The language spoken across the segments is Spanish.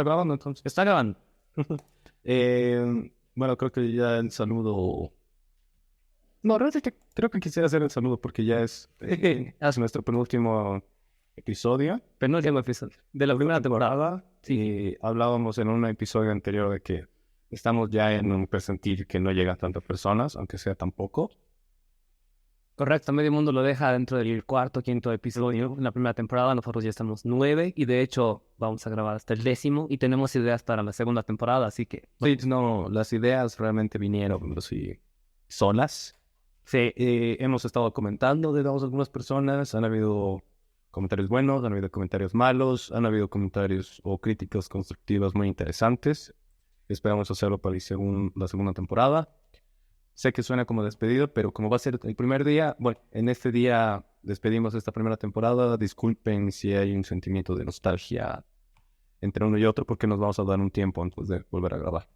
grabando entonces. Está grabando. Bueno, creo que ya el saludo... No, realmente creo que quisiera hacer el saludo porque ya es nuestro penúltimo episodio. Penúltimo episodio de la primera temporada. Sí, hablábamos en un episodio anterior de que estamos ya en un percentil que no llegan tantas personas, aunque sea tan poco. Correcto, medio mundo lo deja dentro del cuarto, quinto episodio. En la primera temporada nosotros ya estamos 9 y de hecho vamos a grabar hasta el 10º y tenemos ideas para la segunda temporada, así que... Sí, no, las ideas realmente vinieron así solas. Sí, Hemos estado comentando de algunas personas, han habido comentarios buenos, han habido comentarios malos, han habido comentarios o críticas constructivas muy interesantes. Esperamos hacerlo para la segunda temporada. Sé que suena como despedida, pero como va a ser el primer día, bueno, en este día despedimos esta primera temporada. Disculpen si hay un sentimiento de nostalgia entre uno y otro, porque nos vamos a dar un tiempo antes de volver a grabar.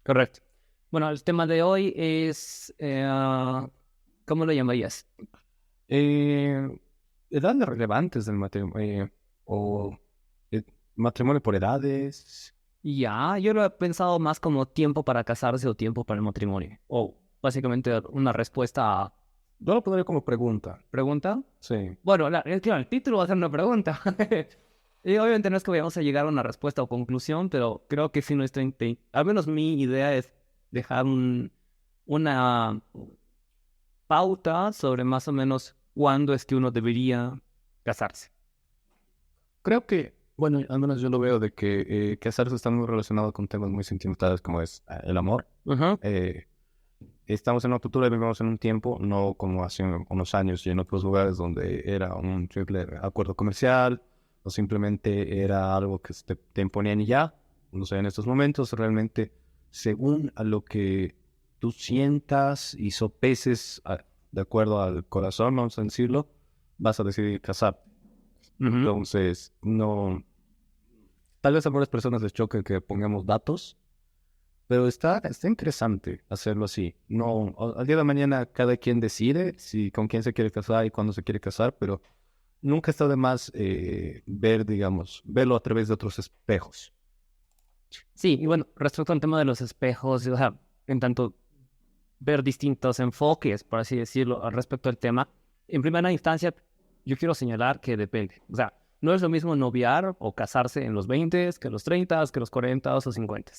correcto. Bueno, el tema de hoy es... ¿cómo lo llamarías? Edades relevantes del matrimonio, matrimonio por edades. Ya, yo lo he pensado más como tiempo para casarse o tiempo para el matrimonio. O básicamente una respuesta a Yo lo pondría como pregunta. pregunta. Sí. Bueno, claro, el título va a ser una pregunta. Y obviamente no es que vayamos a llegar a una respuesta o conclusión, pero creo que sí al menos mi idea es dejar una pauta sobre más o menos cuándo es que uno debería casarse. Creo que, bueno, al menos yo lo veo de que casarse está muy relacionado con temas muy sentimentales como es el amor. Ajá. Estamos en una cultura y vivimos en un tiempo, no como hace unos años y en otros lugares donde era un simple acuerdo comercial o simplemente era algo que te imponían y ya. No sé, en estos momentos realmente, según a lo que tú sientas y sopeses de acuerdo al corazón, vamos a decirlo, vas a decidir casar. Entonces, no, tal vez a algunas personas les choque que pongamos datos, pero está interesante hacerlo así. No, al día de mañana cada quien decide si con quién se quiere casar y cuándo se quiere casar, pero nunca está de más verlo a través de otros espejos. Sí, y bueno, respecto al tema de los espejos, o sea, en tanto ver distintos enfoques, por así decirlo, al respecto al tema, en primera instancia, yo quiero señalar que depende. O sea, no es lo mismo noviar o casarse en los 20, que en los 30, que en los 40 o 50.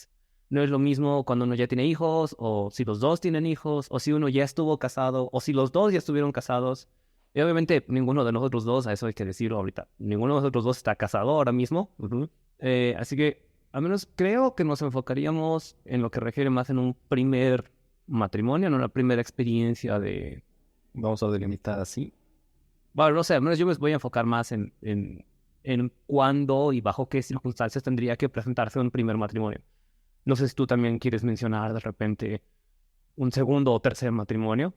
No es lo mismo cuando uno ya tiene hijos, o si los dos tienen hijos, o si uno ya estuvo casado, o si los dos ya estuvieron casados. Y obviamente ninguno de nosotros dos, a eso hay que decirlo ahorita, ninguno de nosotros dos está casado ahora mismo. Así que al menos creo que nos enfocaríamos en lo que refiere más en un primer matrimonio, en una primera experiencia de... Vamos a delimitar así. Bueno, no sé, al menos yo me voy a enfocar más en cuándo y bajo qué circunstancias tendría que presentarse un primer matrimonio. No sé si tú también quieres mencionar de repente un segundo o tercer matrimonio.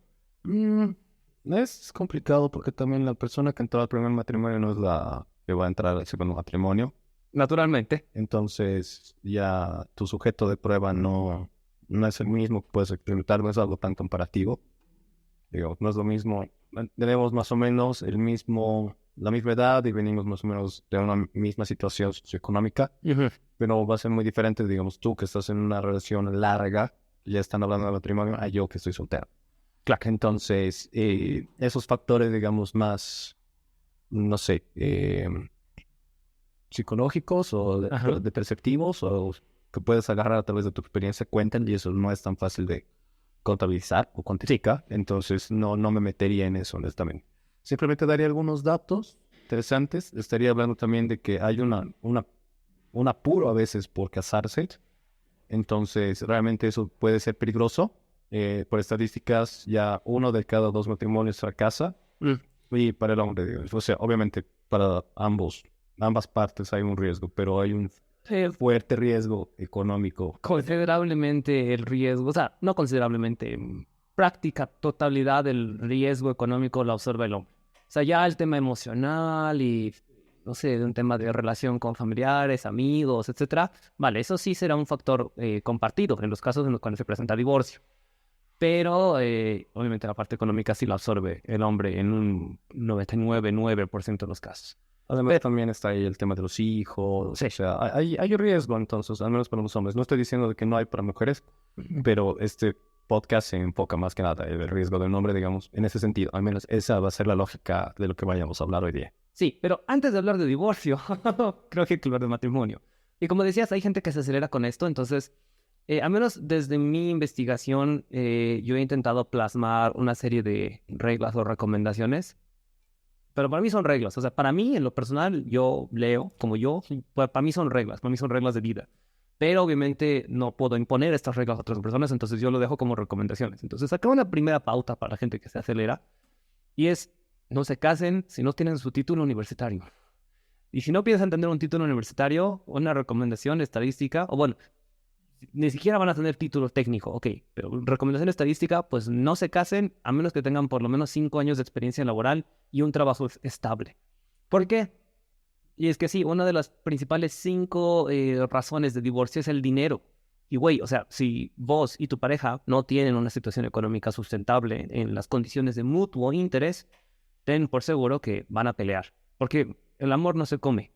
Es complicado porque también la persona que entró al primer matrimonio no es la que va a entrar al segundo matrimonio. Naturalmente. Entonces ya tu sujeto de prueba no es el mismo que puedes experimentar, no es algo tan comparativo. Digo, no es lo mismo. Tenemos más o menos la misma edad y venimos más o menos de una misma situación socioeconómica, pero va a ser muy diferente, digamos, tú que estás en una relación larga, ya están hablando de matrimonio, a yo que estoy soltero. Claro. Entonces, esos factores, digamos, más, no sé, psicológicos o de perceptivos o que puedes agarrar a través de tu experiencia cuentan y eso no es tan fácil de contabilizar o cuantificar. Entonces no me metería en eso, honestamente. Simplemente daría algunos datos interesantes. Estaría hablando también de que hay un apuro a veces por casarse. Entonces realmente eso puede ser peligroso. Por estadísticas, ya 1 de cada 2 matrimonios fracasa. Y para el hombre, o sea, obviamente para ambas partes hay un riesgo, pero hay un fuerte riesgo económico. Considerablemente el riesgo, o sea, no considerablemente, en práctica totalidad del riesgo económico lo absorbe el hombre. O sea, ya el tema emocional y, no sé, de un tema de relación con familiares, amigos, etcétera, vale, eso sí será un factor compartido en los casos en los cuales se presenta divorcio. Pero obviamente la parte económica sí la absorbe el hombre en un 99,9% de los casos. Además, también está ahí el tema de los hijos. Sí. O sea, hay riesgo, entonces, al menos para los hombres. No estoy diciendo de que no hay para mujeres, pero este podcast se enfoca más que nada en el riesgo del hombre, digamos, en ese sentido. Al menos esa va a ser la lógica de lo que vayamos a hablar hoy día. Sí, pero antes de hablar de divorcio, creo que hay que hablar de matrimonio. Y como decías, hay gente que se acelera con esto, entonces, al menos desde mi investigación, yo he intentado plasmar una serie de reglas o recomendaciones, pero para mí son reglas. O sea, para mí, en lo personal, yo leo como yo, para mí son reglas de vida. Pero obviamente no puedo imponer estas reglas a otras personas, entonces yo lo dejo como recomendaciones. Entonces, acá una primera pauta para la gente que se acelera, y es, no se casen si no tienen su título universitario. Y si no piensan tener un título universitario, una recomendación estadística, o bueno, ni siquiera van a tener título técnico, ok, pero recomendación estadística, pues no se casen a menos que tengan por lo menos 5 años de experiencia laboral y un trabajo estable. ¿Por qué? Y es que sí, una de las principales 5 razones de divorcio es el dinero. Y güey, o sea, si vos y tu pareja no tienen una situación económica sustentable en las condiciones de mutuo interés, ten por seguro que van a pelear. Porque el amor no se come.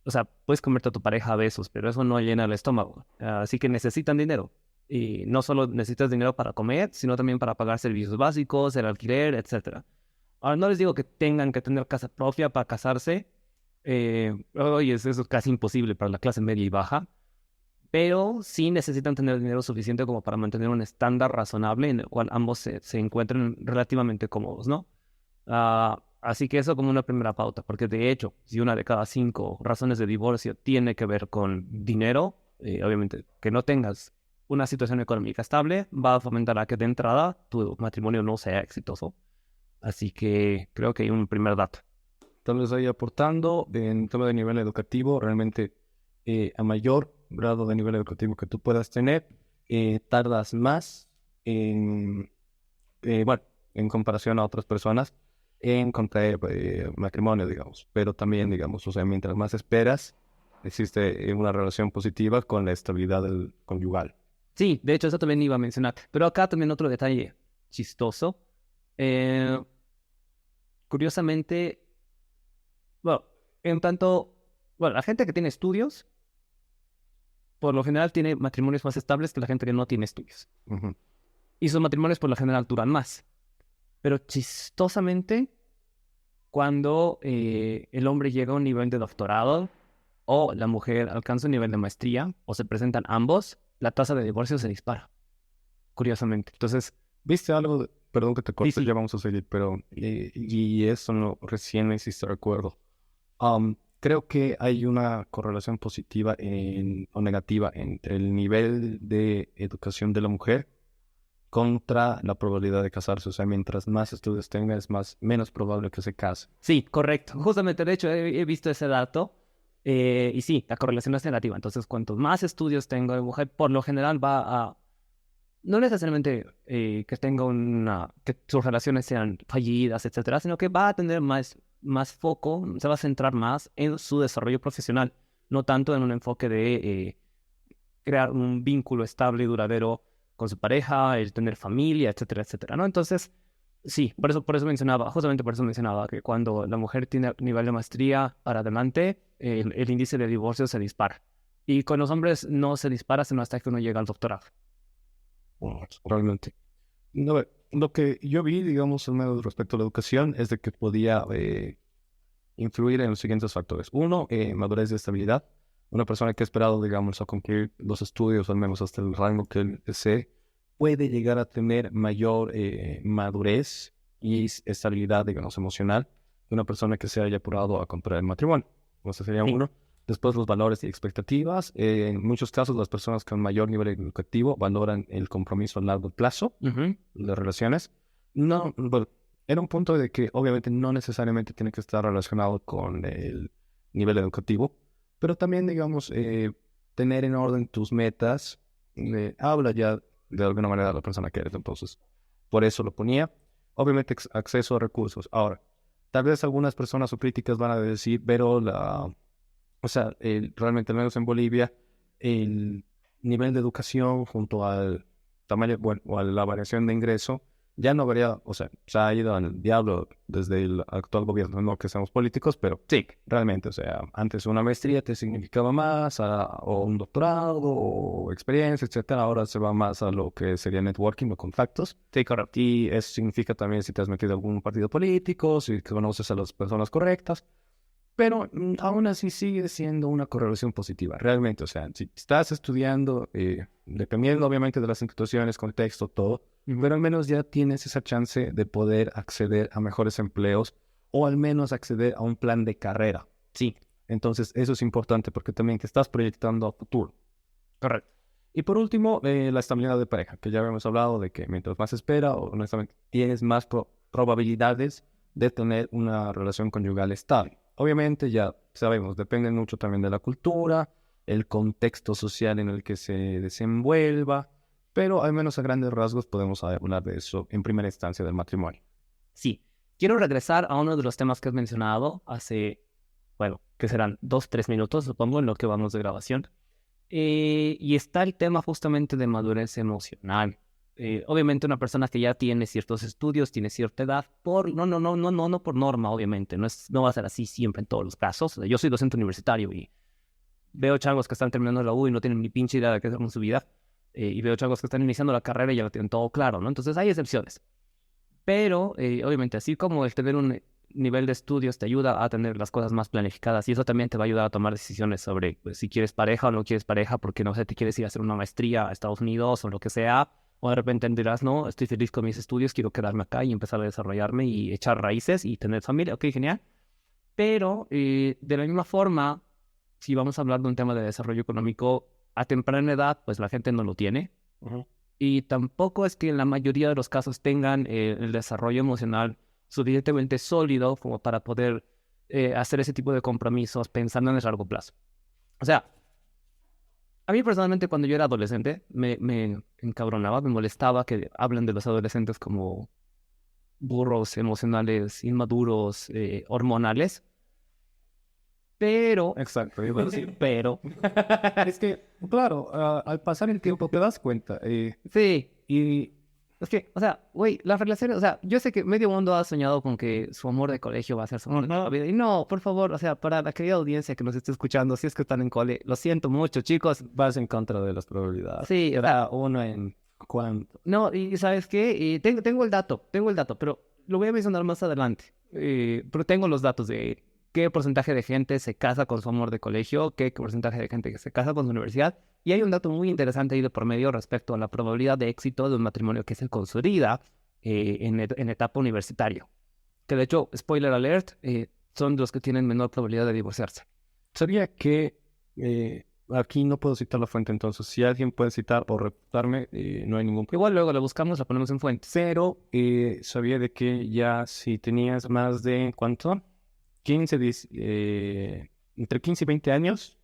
O sea, puedes comerte a tu pareja a besos, pero eso no llena el estómago. Así que necesitan dinero. Y no solo necesitas dinero para comer, sino también para pagar servicios básicos, el alquiler, etcétera. Ahora, no les digo que tengan que tener casa propia para casarse. Oye, eso es casi imposible para la clase media y baja. Pero sí necesitan tener dinero suficiente como para mantener un estándar razonable en el cual ambos se encuentren relativamente cómodos, ¿no? Así que eso como una primera pauta, porque de hecho, si una de cada 5 razones de divorcio tiene que ver con dinero, obviamente que no tengas una situación económica estable va a fomentar a que de entrada tu matrimonio no sea exitoso. Así que creo que hay un primer dato. Tal vez ahí aportando en tema de nivel educativo, realmente a mayor grado de nivel educativo que tú puedas tener, tardas más en, bueno, en comparación a otras personas en contraer matrimonio, digamos. Pero también, digamos, o sea, mientras más esperas, existe una relación positiva con la estabilidad del conyugal. Sí, de hecho eso también iba a mencionar. Pero acá también otro detalle chistoso. Eh, Curiosamente, bueno, en tanto, bueno, la gente que tiene estudios, por lo general tiene matrimonios más estables que la gente que no tiene estudios. Ujú. Y sus matrimonios por lo general duran más. Pero chistosamente, cuando el hombre llega a un nivel de doctorado o la mujer alcanza un nivel de maestría o se presentan ambos, la tasa de divorcio se dispara, curiosamente. Entonces, ¿Viste algo? Perdón que te corte, sí. ya vamos a seguir, pero y eso no, recién me hiciste recuerdo. Creo que hay una correlación positiva o negativa entre el nivel de educación de la mujer contra la probabilidad de casarse. O sea, mientras más estudios tenga, es menos probable que se case. Sí, correcto. Justamente, de hecho, he visto ese dato. Y sí, la correlación es negativa. Entonces, cuantos más estudios tengo de mujer, por lo general va a... No necesariamente que tenga que sus relaciones sean fallidas, etcétera, sino que va a tener más foco, se va a centrar más en su desarrollo profesional, no tanto en un enfoque de crear un vínculo estable y duradero con su pareja, el tener familia, etcétera, etcétera, ¿no? Entonces, sí, por eso mencionaba, justamente por eso mencionaba que cuando la mujer tiene nivel de maestría para adelante, el índice de divorcio se dispara. Y con los hombres no se dispara sino hasta que uno llega al doctorado. Bueno, realmente. No, lo que yo vi, digamos, al menos respecto a la educación, es de que podía influir en los siguientes factores. Uno, madurez y estabilidad. Una persona que ha esperado, digamos, a concluir los estudios, al menos hasta el rango que él desee, puede llegar a tener mayor madurez y estabilidad, digamos, emocional que una persona que se haya apurado a contraer matrimonio. Ese sería Sí. uno. Después, los valores y expectativas. En muchos casos, las personas con mayor nivel educativo valoran el compromiso a largo plazo, Ujú. las relaciones. No, bueno, era un punto de que obviamente no necesariamente tiene que estar relacionado con el nivel educativo, pero también, digamos, tener en orden tus metas, habla ya de alguna manera de la persona que eres, entonces, por eso lo ponía. Obviamente, acceso a recursos. Ahora, tal vez algunas personas o críticas van a decir, pero o sea, realmente, al menos en Bolivia, el nivel de educación junto al tamaño, bueno, o a la variación de ingreso, ya no habría, o sea, se ha ido al diablo desde el actual gobierno, no que seamos políticos, pero sí, realmente, o sea, antes una maestría te significaba más, o un doctorado, o experiencia, etcétera. Ahora se va más a lo que sería networking o contactos. Sí, correcto. Y eso significa también si te has metido en algún partido político, si conoces a las personas correctas. Pero aún así sigue siendo una correlación positiva, realmente. O sea, si estás estudiando, dependiendo obviamente de las instituciones, contexto, todo, pero al menos ya tienes esa chance de poder acceder a mejores empleos o al menos acceder a un plan de carrera. Sí, Entonces, eso es importante porque también te estás proyectando a futuro. correcto. Y por último, la estabilidad de pareja, que ya habíamos hablado de que mientras más espera, honestamente, tienes más probabilidades de tener una relación conyugal estable. Obviamente, ya sabemos, depende mucho también de la cultura, el contexto social en el que se desenvuelva, pero al menos a grandes rasgos podemos hablar de eso en primera instancia del matrimonio. Sí, quiero regresar a uno de los temas que has mencionado hace, bueno, que serán 2, 3 minutos, supongo, en lo que vamos de grabación. Y está el tema justamente de madurez emocional. Obviamente una persona que ya tiene ciertos estudios, tiene cierta edad, no por norma, obviamente, no va a ser así siempre en todos los casos. Yo soy docente universitario y veo chavos que están terminando la U y no tienen ni pinche idea de qué hacer con su vida. Y veo chavos que están iniciando la carrera y ya lo tienen todo claro, ¿no? Entonces hay excepciones. Pero, obviamente, así como el tener un nivel de estudios te ayuda a tener las cosas más planificadas y eso también te va a ayudar a tomar decisiones sobre pues, si quieres pareja o no quieres pareja, porque no sé, te quieres ir a hacer una maestría a Estados Unidos o lo que sea, o de repente dirás, no, estoy feliz con mis estudios, quiero quedarme acá y empezar a desarrollarme y echar raíces y tener familia, ok, genial. Pero, de la misma forma, si vamos a hablar de un tema de desarrollo económico, a temprana edad, pues la gente no lo tiene. Y tampoco es que en la mayoría de los casos tengan el desarrollo emocional suficientemente sólido como para poder hacer ese tipo de compromisos pensando en el largo plazo. O sea, a mí personalmente cuando yo era adolescente me encabronaba, me molestaba que hablen de los adolescentes como burros emocionales, inmaduros, hormonales. Pero, Exacto, iba a decir. pero, Es que, claro, al pasar el tiempo te das cuenta. sí. Y Es que, o sea, güey, las relaciones, o sea, yo sé que medio mundo ha soñado con que su amor de colegio va a ser su amor de toda la vida. Y no, por favor, o sea, para la querida audiencia que nos esté escuchando, si es que están en cole, lo siento mucho, chicos. vas en contra de las probabilidades. Sí, o sea, Uno en cuánto. no, y ¿sabes qué? Y tengo el dato, pero lo voy a mencionar más adelante. Pero tengo los datos de qué porcentaje de gente se casa con su amor de colegio, qué porcentaje de gente que se casa con su universidad. Y hay un dato muy interesante ahí de por medio respecto a la probabilidad de éxito de un matrimonio que se consolida en etapa universitaria. Que de hecho, spoiler alert, son los que tienen menor probabilidad de divorciarse. Sabía que aquí no puedo citar la fuente, entonces si alguien puede citar o refutarme, no hay ningún problema. Igual luego la buscamos, la ponemos en fuentes. Pero sabía de que ya si tenías más de, ¿cuánto? 15, 10, entre 15 y 20 años,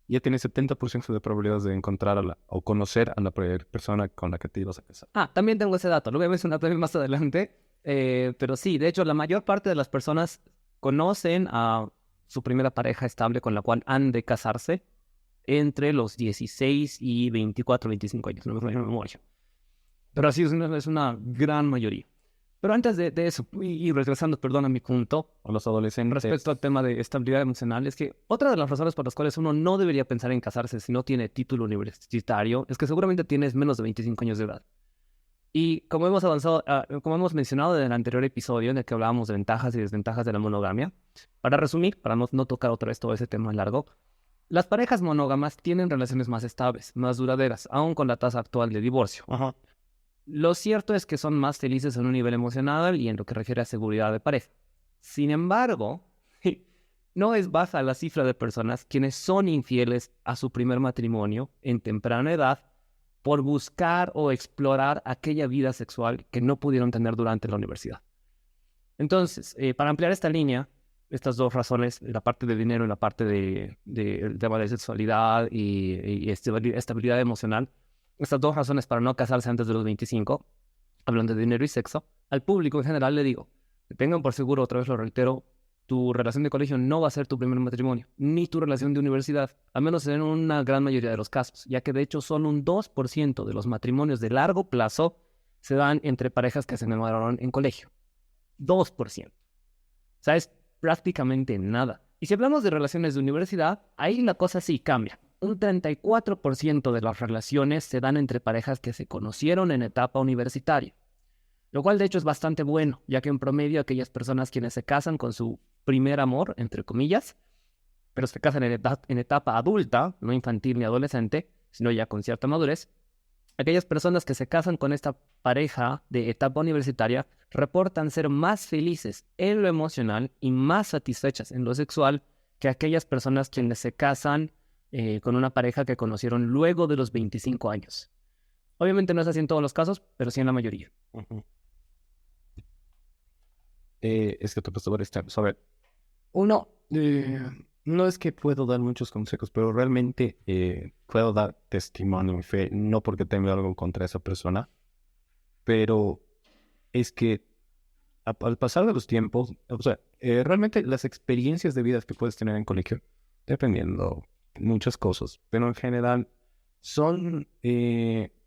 ya tienes 70% de probabilidades de encontrar o conocer a la persona con la que te ibas a casar. Ah, también tengo ese dato, lo voy a mencionar también más adelante. Pero sí, de hecho, la mayor parte de las personas conocen a su primera pareja estable con la cual han de casarse entre los 16 y 24, 25 años, no me acuerdo de memoria. Pero así es una gran mayoría. Pero antes de eso, y regresando, perdón, a mi punto, O los adolescentes. respecto al tema de estabilidad emocional, es que otra de las razones por las cuales uno no debería pensar en casarse si no tiene título universitario es que seguramente tienes menos de 25 años de edad. Y como hemos avanzado, como hemos mencionado en el anterior episodio en el que hablábamos de ventajas y desventajas de la monogamia, para resumir, para no tocar otra vez todo ese tema largo, las parejas monógamas tienen relaciones más estables, más duraderas, aun con la tasa actual de divorcio. Ajá. Lo cierto es que son más felices en un nivel emocional y en lo que refiere a seguridad de pareja. Sin embargo, no es baja la cifra de personas quienes son infieles a su primer matrimonio en temprana edad por buscar o explorar aquella vida sexual que no pudieron tener durante la universidad. Entonces, para ampliar esta línea, estas dos razones, la parte de dinero y la parte del tema de sexualidad y estabilidad emocional, estas dos razones para no casarse antes de los 25, hablando de dinero y sexo, al público en general le digo, que tengan por seguro, otra vez lo reitero, tu relación de colegio no va a ser tu primer matrimonio, ni tu relación de universidad, a menos en una gran mayoría de los casos, ya que de hecho solo un 2% de los matrimonios de largo plazo se dan entre parejas que se enamoraron en colegio. 2%. O sea, es prácticamente nada. Y si hablamos de relaciones de universidad, ahí la cosa sí cambia. Un 34% de las relaciones se dan entre parejas que se conocieron en etapa universitaria. Lo cual de hecho es bastante bueno, ya que en promedio aquellas personas quienes se casan con su primer amor, entre comillas, pero se casan en etapa adulta, no infantil ni adolescente, sino ya con cierta madurez, aquellas personas que se casan con esta pareja de etapa universitaria reportan ser más felices en lo emocional y más satisfechas en lo sexual que aquellas personas quienes se casan con una pareja que conocieron luego de los 25 años. Obviamente no es así en todos los casos, pero sí en la mayoría. Es que te puesto varios temas. A ver, uno, no es que puedo dar muchos consejos, pero realmente puedo dar testimonio y fe, no porque tenga algo contra esa persona, pero es que al pasar de los tiempos, o sea, realmente las experiencias de vida que puedes tener en colegio, dependiendo muchas cosas, pero en general son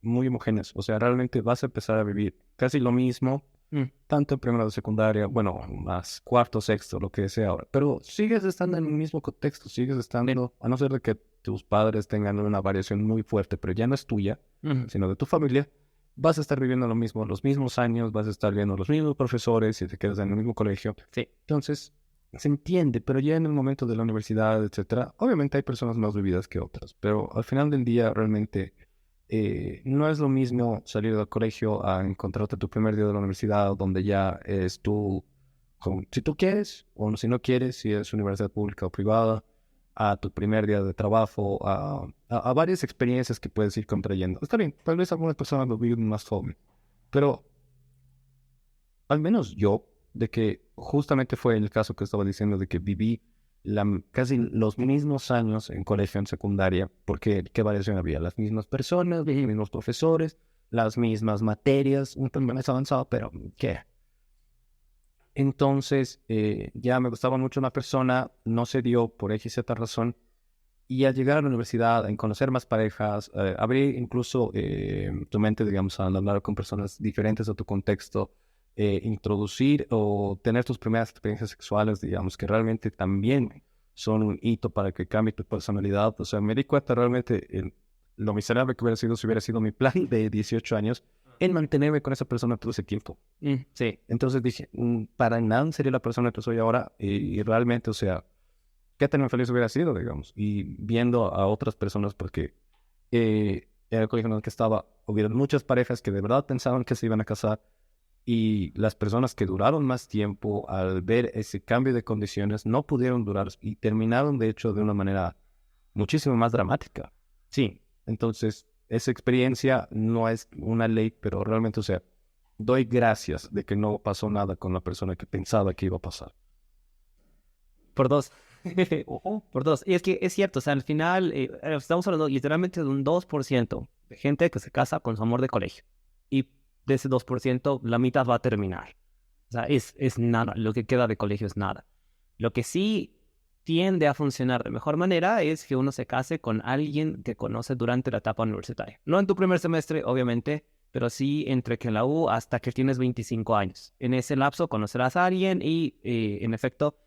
muy homogéneas. O sea, realmente vas a empezar a vivir casi lo mismo, tanto en primero de secundaria, bueno, más cuarto, sexto, lo que sea ahora. Pero sigues estando en el mismo contexto, sigues estando, a no ser de que tus padres tengan una variación muy fuerte, pero ya no es tuya, sino de tu familia, vas a estar viviendo lo mismo, los mismos años, vas a estar viendo los mismos profesores y te quedas en el mismo colegio. Sí. Entonces, se entiende, pero ya en el momento de la universidad, etcétera, obviamente hay personas más vividas que otras, pero al final del día realmente no es lo mismo salir del colegio a encontrarte tu primer día de la universidad, donde ya es tú, si tú quieres, o si no quieres, si es universidad pública o privada, a tu primer día de trabajo, a varias experiencias que puedes ir contrayendo. Está bien, tal vez algunas personas lo viven más joven, pero al menos yo, de que justamente fue el caso que estaba diciendo, de que viví casi los mismos años en colegio, en secundaria, porque ¿qué variación había? Las mismas personas, los mismos profesores, las mismas materias, un poco más avanzado, pero ¿qué? Entonces, ya me gustaba mucho una persona, no se dio por X y Z razón, y al llegar a la universidad, en conocer más parejas, abrir incluso tu mente, digamos, a hablar con personas diferentes a tu contexto, introducir o tener tus primeras experiencias sexuales, digamos, que realmente también son un hito para que cambie tu personalidad. O sea, me di cuenta realmente lo miserable que hubiera sido si hubiera sido mi plan de 18 años en mantenerme con esa persona todo ese tiempo. Sí. Entonces dije, para nada sería la persona que soy ahora y realmente, o sea, qué tan feliz hubiera sido, digamos, y viendo a otras personas, porque en el colegio en el que estaba, hubieron muchas parejas que de verdad pensaban que se iban a casar, y las personas que duraron más tiempo, al ver ese cambio de condiciones, no pudieron durar y terminaron, de hecho, de una manera muchísimo más dramática. Sí. Entonces, esa experiencia no es una ley, pero realmente, o sea, doy gracias de que no pasó nada con la persona que pensaba que iba a pasar. Por dos. Por dos. Y es que es cierto, o sea, al final estamos hablando literalmente de un 2% de gente que se casa con su amor de colegio. Y de ese 2%, la mitad va a terminar. O sea, es nada. Lo que queda de colegio es nada. Lo que sí tiende a funcionar de mejor manera es que uno se case con alguien que conoce durante la etapa universitaria. No en tu primer semestre, obviamente, pero sí entre que en la U hasta que tienes 25 años. En ese lapso conocerás a alguien y, en efecto,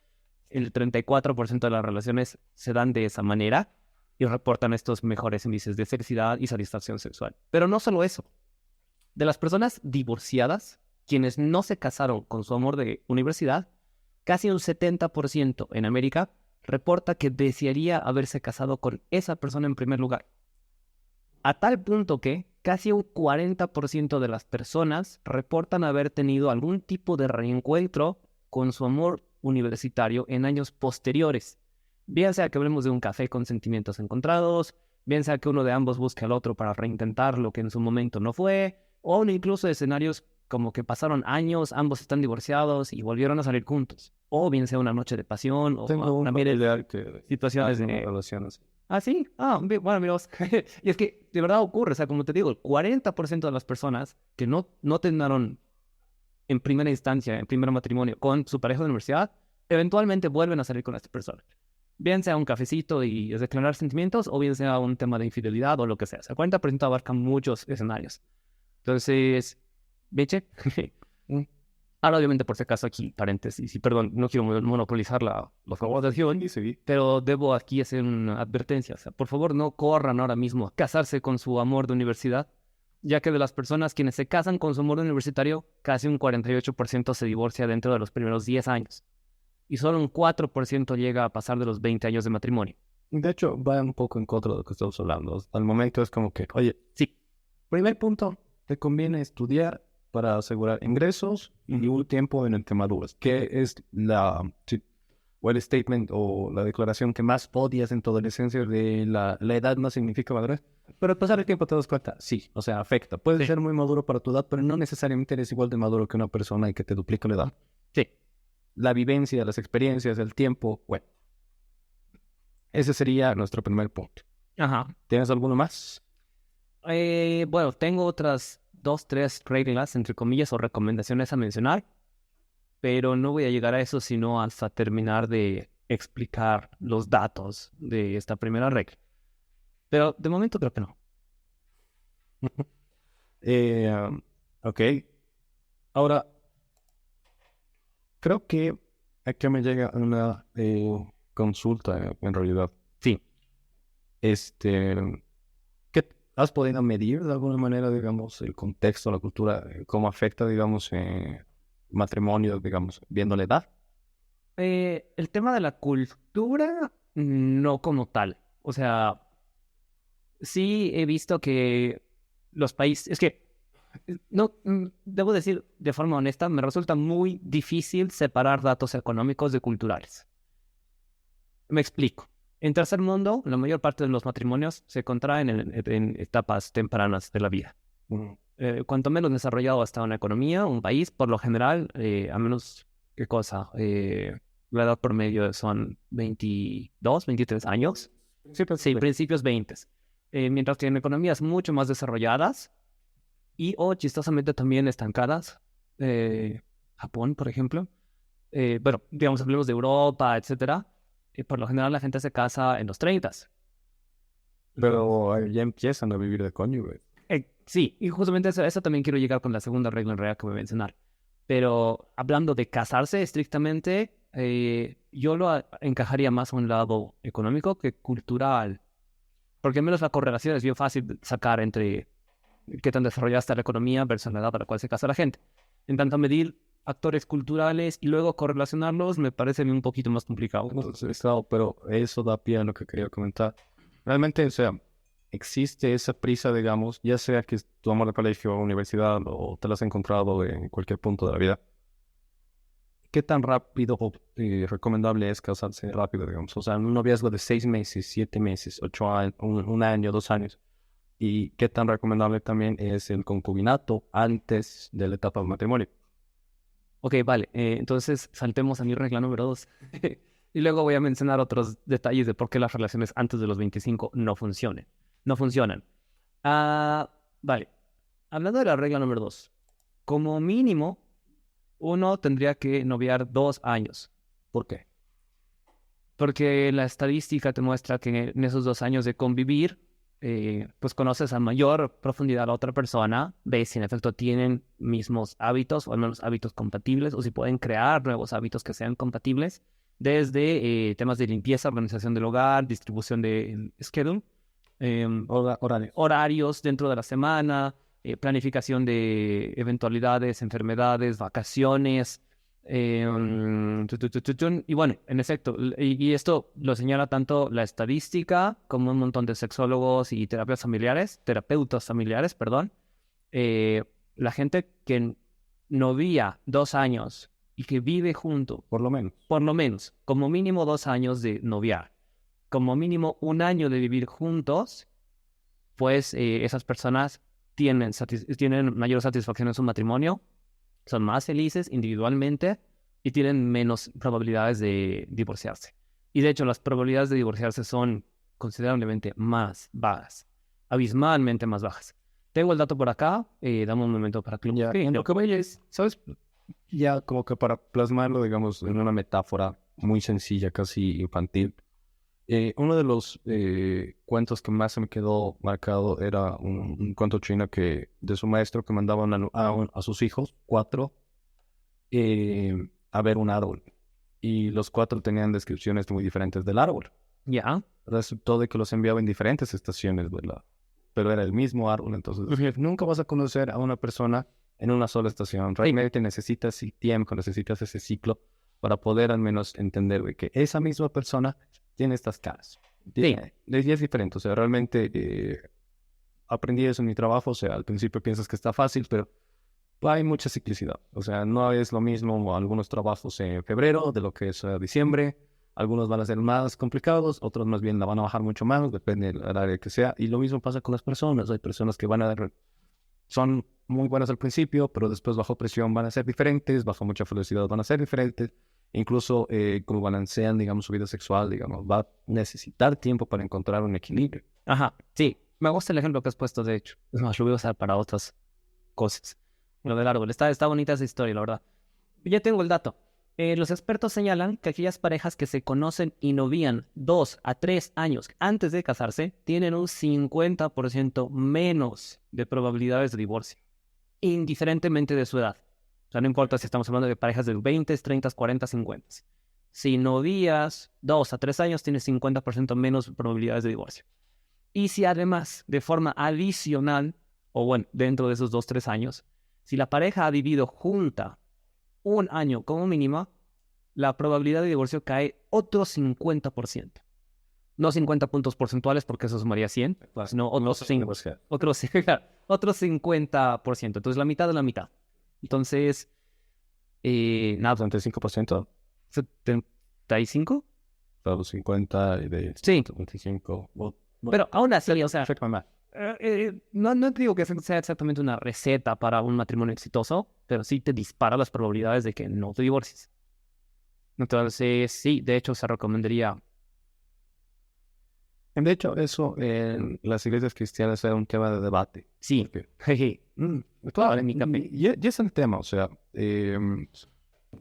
el 34% de las relaciones se dan de esa manera y reportan estos mejores índices de felicidad y satisfacción sexual. Pero no solo eso. De las personas divorciadas, quienes no se casaron con su amor de universidad, casi un 70% en América reporta que desearía haberse casado con esa persona en primer lugar. A tal punto que casi un 40% de las personas reportan haber tenido algún tipo de reencuentro con su amor universitario en años posteriores. Bien sea que hablemos de un café con sentimientos encontrados, bien sea que uno de ambos busque al otro para reintentar lo que en su momento no fue, o incluso escenarios como que pasaron años, ambos están divorciados y volvieron a salir juntos. O bien sea una noche de pasión, o una familiar que situaciones de relaciones. ¿Ah, sí? Bueno, mira, y es que de verdad ocurre, o sea, como te digo, el 40% de las personas que no terminaron en primera instancia, en primer matrimonio, con su pareja de universidad, eventualmente vuelven a salir con esta persona. Bien sea un cafecito y declarar sentimientos, o bien sea un tema de infidelidad o lo que sea. O sea, el 40% abarca muchos escenarios. Entonces, Beche. Ahora, obviamente, por si acaso, aquí, paréntesis, y perdón, no quiero monopolizar la conversación, pero debo aquí hacer una advertencia. O sea, por favor, no corran ahora mismo a casarse con su amor de universidad, ya que de las personas quienes se casan con su amor universitario, casi un 48% se divorcia dentro de los primeros 10 años. Y solo un 4% llega a pasar de los 20 años de matrimonio. De hecho, va un poco en contra de lo que estamos hablando. Al momento es como que, oye, Sí, primer punto, te conviene estudiar para asegurar ingresos y un tiempo en el que maduras, que es o el statement o la declaración que más odias en tu adolescencia de la edad no significa madurez. Pero al pasar el tiempo te das cuenta, sí, o sea, afecta. Puedes ser muy maduro para tu edad, pero no necesariamente eres igual de maduro que una persona y que te duplica la edad. sí. La vivencia, las experiencias, el tiempo, bueno, ese sería nuestro primer punto. Ajá. ¿Tienes alguno más? Bueno, tengo otras 2, 3 reglas, entre comillas, o recomendaciones a mencionar, pero no voy a llegar a eso sino hasta terminar de explicar los datos de esta primera regla. Pero de momento creo que no. Ok. Ahora, creo que aquí me llega una consulta en realidad. Sí. ¿Qué has podido medir de alguna manera, digamos, el contexto, la cultura, cómo afecta, digamos, matrimonio, digamos, viendo la edad? El tema de la cultura, no como tal. O sea, sí he visto que los países... Es que, no, debo decir de forma honesta, me resulta muy difícil separar datos económicos de culturales. Me explico. En tercer mundo, la mayor parte de los matrimonios se contraen en etapas tempranas de la vida. Cuanto menos desarrollado está una economía, un país, por lo general, a menos, ¿qué cosa? La edad promedio son 22, 23 años. Sí, principios 20. Mientras que en economías mucho más desarrolladas o chistosamente también estancadas, Japón, por ejemplo, bueno, digamos, hablemos de Europa, etcétera, por lo general la gente se casa en los 30. Pero ya empiezan a vivir de cónyuge. Sí, y justamente eso también quiero llegar con la segunda regla en realidad que voy a mencionar. Pero hablando de casarse estrictamente, yo lo encajaría más a un lado económico que cultural. Porque al menos la correlación es bien fácil de sacar entre qué tan desarrollada está la economía versus la edad a la cual se casa la gente. En tanto, medir actores culturales y luego correlacionarlos me parece un poquito más complicado. Entonces, claro, pero eso da pie a lo que quería comentar. Realmente, o sea, existe esa prisa, digamos, ya sea que tu amor de colegio o universidad o te la has encontrado en cualquier punto de la vida. ¿Qué tan rápido o recomendable es casarse rápido, digamos? O sea, un noviazgo de 6 meses, 7 meses, 8 años, un año, 2 años. ¿Y qué tan recomendable también es el concubinato antes de la etapa del matrimonio? Ok, vale. Entonces saltemos a mi regla número 2. Y luego voy a mencionar otros detalles de por qué las relaciones antes de los 25 no funcionan. No funcionan. Vale. Hablando de la regla número 2. Como mínimo, uno tendría que noviar 2 años. ¿Por qué? Porque la estadística te muestra que en esos 2 años de convivir, pues conoces a mayor profundidad a la otra persona, ves si en efecto tienen mismos hábitos o al menos hábitos compatibles o si pueden crear nuevos hábitos que sean compatibles, desde temas de limpieza, organización del hogar, distribución de schedule, horarios dentro de la semana, planificación de eventualidades, enfermedades, vacaciones. Y bueno, en efecto, y esto lo señala tanto la estadística como un montón de sexólogos y terapeutas familiares, perdón. La gente que novia 2 años y que vive junto, Por lo menos. como mínimo 2 años de noviar, como mínimo 1 año de vivir juntos, pues esas personas tienen mayor satisfacción en su matrimonio, son más felices individualmente y tienen menos probabilidades de divorciarse. Y de hecho, las probabilidades de divorciarse son considerablemente más bajas, abismalmente más bajas. Tengo el dato por acá, dame un momento para que Lo que voy es, ¿sabes? Ya como que para plasmarlo, digamos, en una metáfora muy sencilla, casi infantil. Uno de los cuentos que más se me quedó marcado era un cuento chino de su maestro que mandaba a sus hijos, 4, a ver un árbol. Y los 4 tenían descripciones muy diferentes del árbol. Ya. Resultó de que los enviaba en diferentes estaciones, ¿verdad? Pero era el mismo árbol, entonces nunca vas a conocer a una persona en una sola estación. Realmente necesitas tiempo, necesitas ese ciclo para poder al menos entender de que esa misma persona tiene estas caras. Sí. Y es diferente, o sea, realmente aprendí eso en mi trabajo, o sea, al principio piensas que está fácil, pero hay mucha ciclicidad. O sea, no es lo mismo algunos trabajos en febrero de lo que es diciembre. Algunos van a ser más complicados, otros más bien la van a bajar mucho más, depende del área que sea. Y lo mismo pasa con las personas. Hay personas que son muy buenas al principio, pero después bajo presión van a ser diferentes, bajo mucha velocidad van a ser diferentes. Incluso como balancean, digamos, su vida sexual, digamos, va a necesitar tiempo para encontrar un equilibrio. Ajá, sí. Me gusta el ejemplo que has puesto, de hecho. Es más, lo voy a usar para otras cosas. Lo del árbol. Está bonita esa historia, la verdad. Ya tengo el dato. Los expertos señalan que aquellas parejas que se conocen y novían 2 a 3 años antes de casarse tienen un 50% menos de probabilidades de divorcio, indiferentemente de su edad. O sea, no importa si estamos hablando de parejas de 20, 30, 40, 50. Si novías 2 a 3 años, tienes 50% menos probabilidades de divorcio. Y si además, de forma adicional, o bueno, dentro de esos 2, 3 años, si la pareja ha vivido junta un año como mínimo, la probabilidad de divorcio cae otro 50%. No 50 puntos porcentuales, porque eso sumaría 100, sino otros 50%. Entonces, la mitad de la mitad. Entonces, nada, 75%, 75. pero 50 y de Sí, 25. pero aún así, o sea, Check my math. no te digo que sea exactamente una receta para un matrimonio exitoso, pero sí te dispara las probabilidades de que no te divorcies. Entonces, sí, de hecho, se recomendaría. De hecho, eso en las iglesias cristianas era un tema de debate. Sí, Porque, jeje. claro, en mi café. y es el tema, o sea,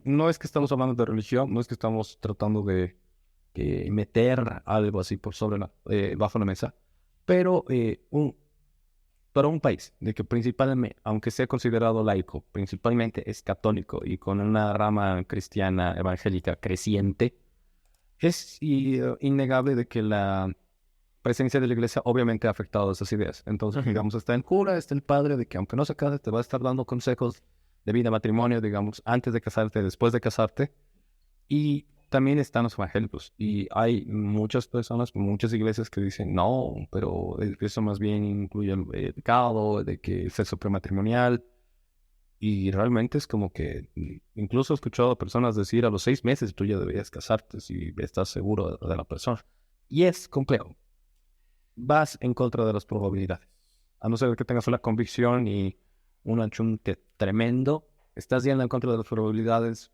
no es que estamos hablando de religión, no es que estamos tratando de meter algo así bajo la mesa, pero para un país de que principalmente, aunque sea considerado laico, principalmente es católico y con una rama cristiana evangélica creciente, es innegable de que la presencia de la iglesia obviamente ha afectado esas ideas. Entonces, digamos, está el cura, está el padre, de que aunque no se case, te va a estar dando consejos de vida, matrimonio, digamos, antes de casarte, después de casarte. Y también están los evangélicos. Y hay muchas personas, muchas iglesias que dicen, no, pero eso más bien incluye el pecado, de que el sexo prematrimonial. Y realmente es como que, incluso he escuchado a personas decir, a los 6 meses tú ya deberías casarte si estás seguro de la persona. Y es complejo. Vas en contra de las probabilidades. A no ser que tengas una convicción y un achunte tremendo, estás yendo en contra de las probabilidades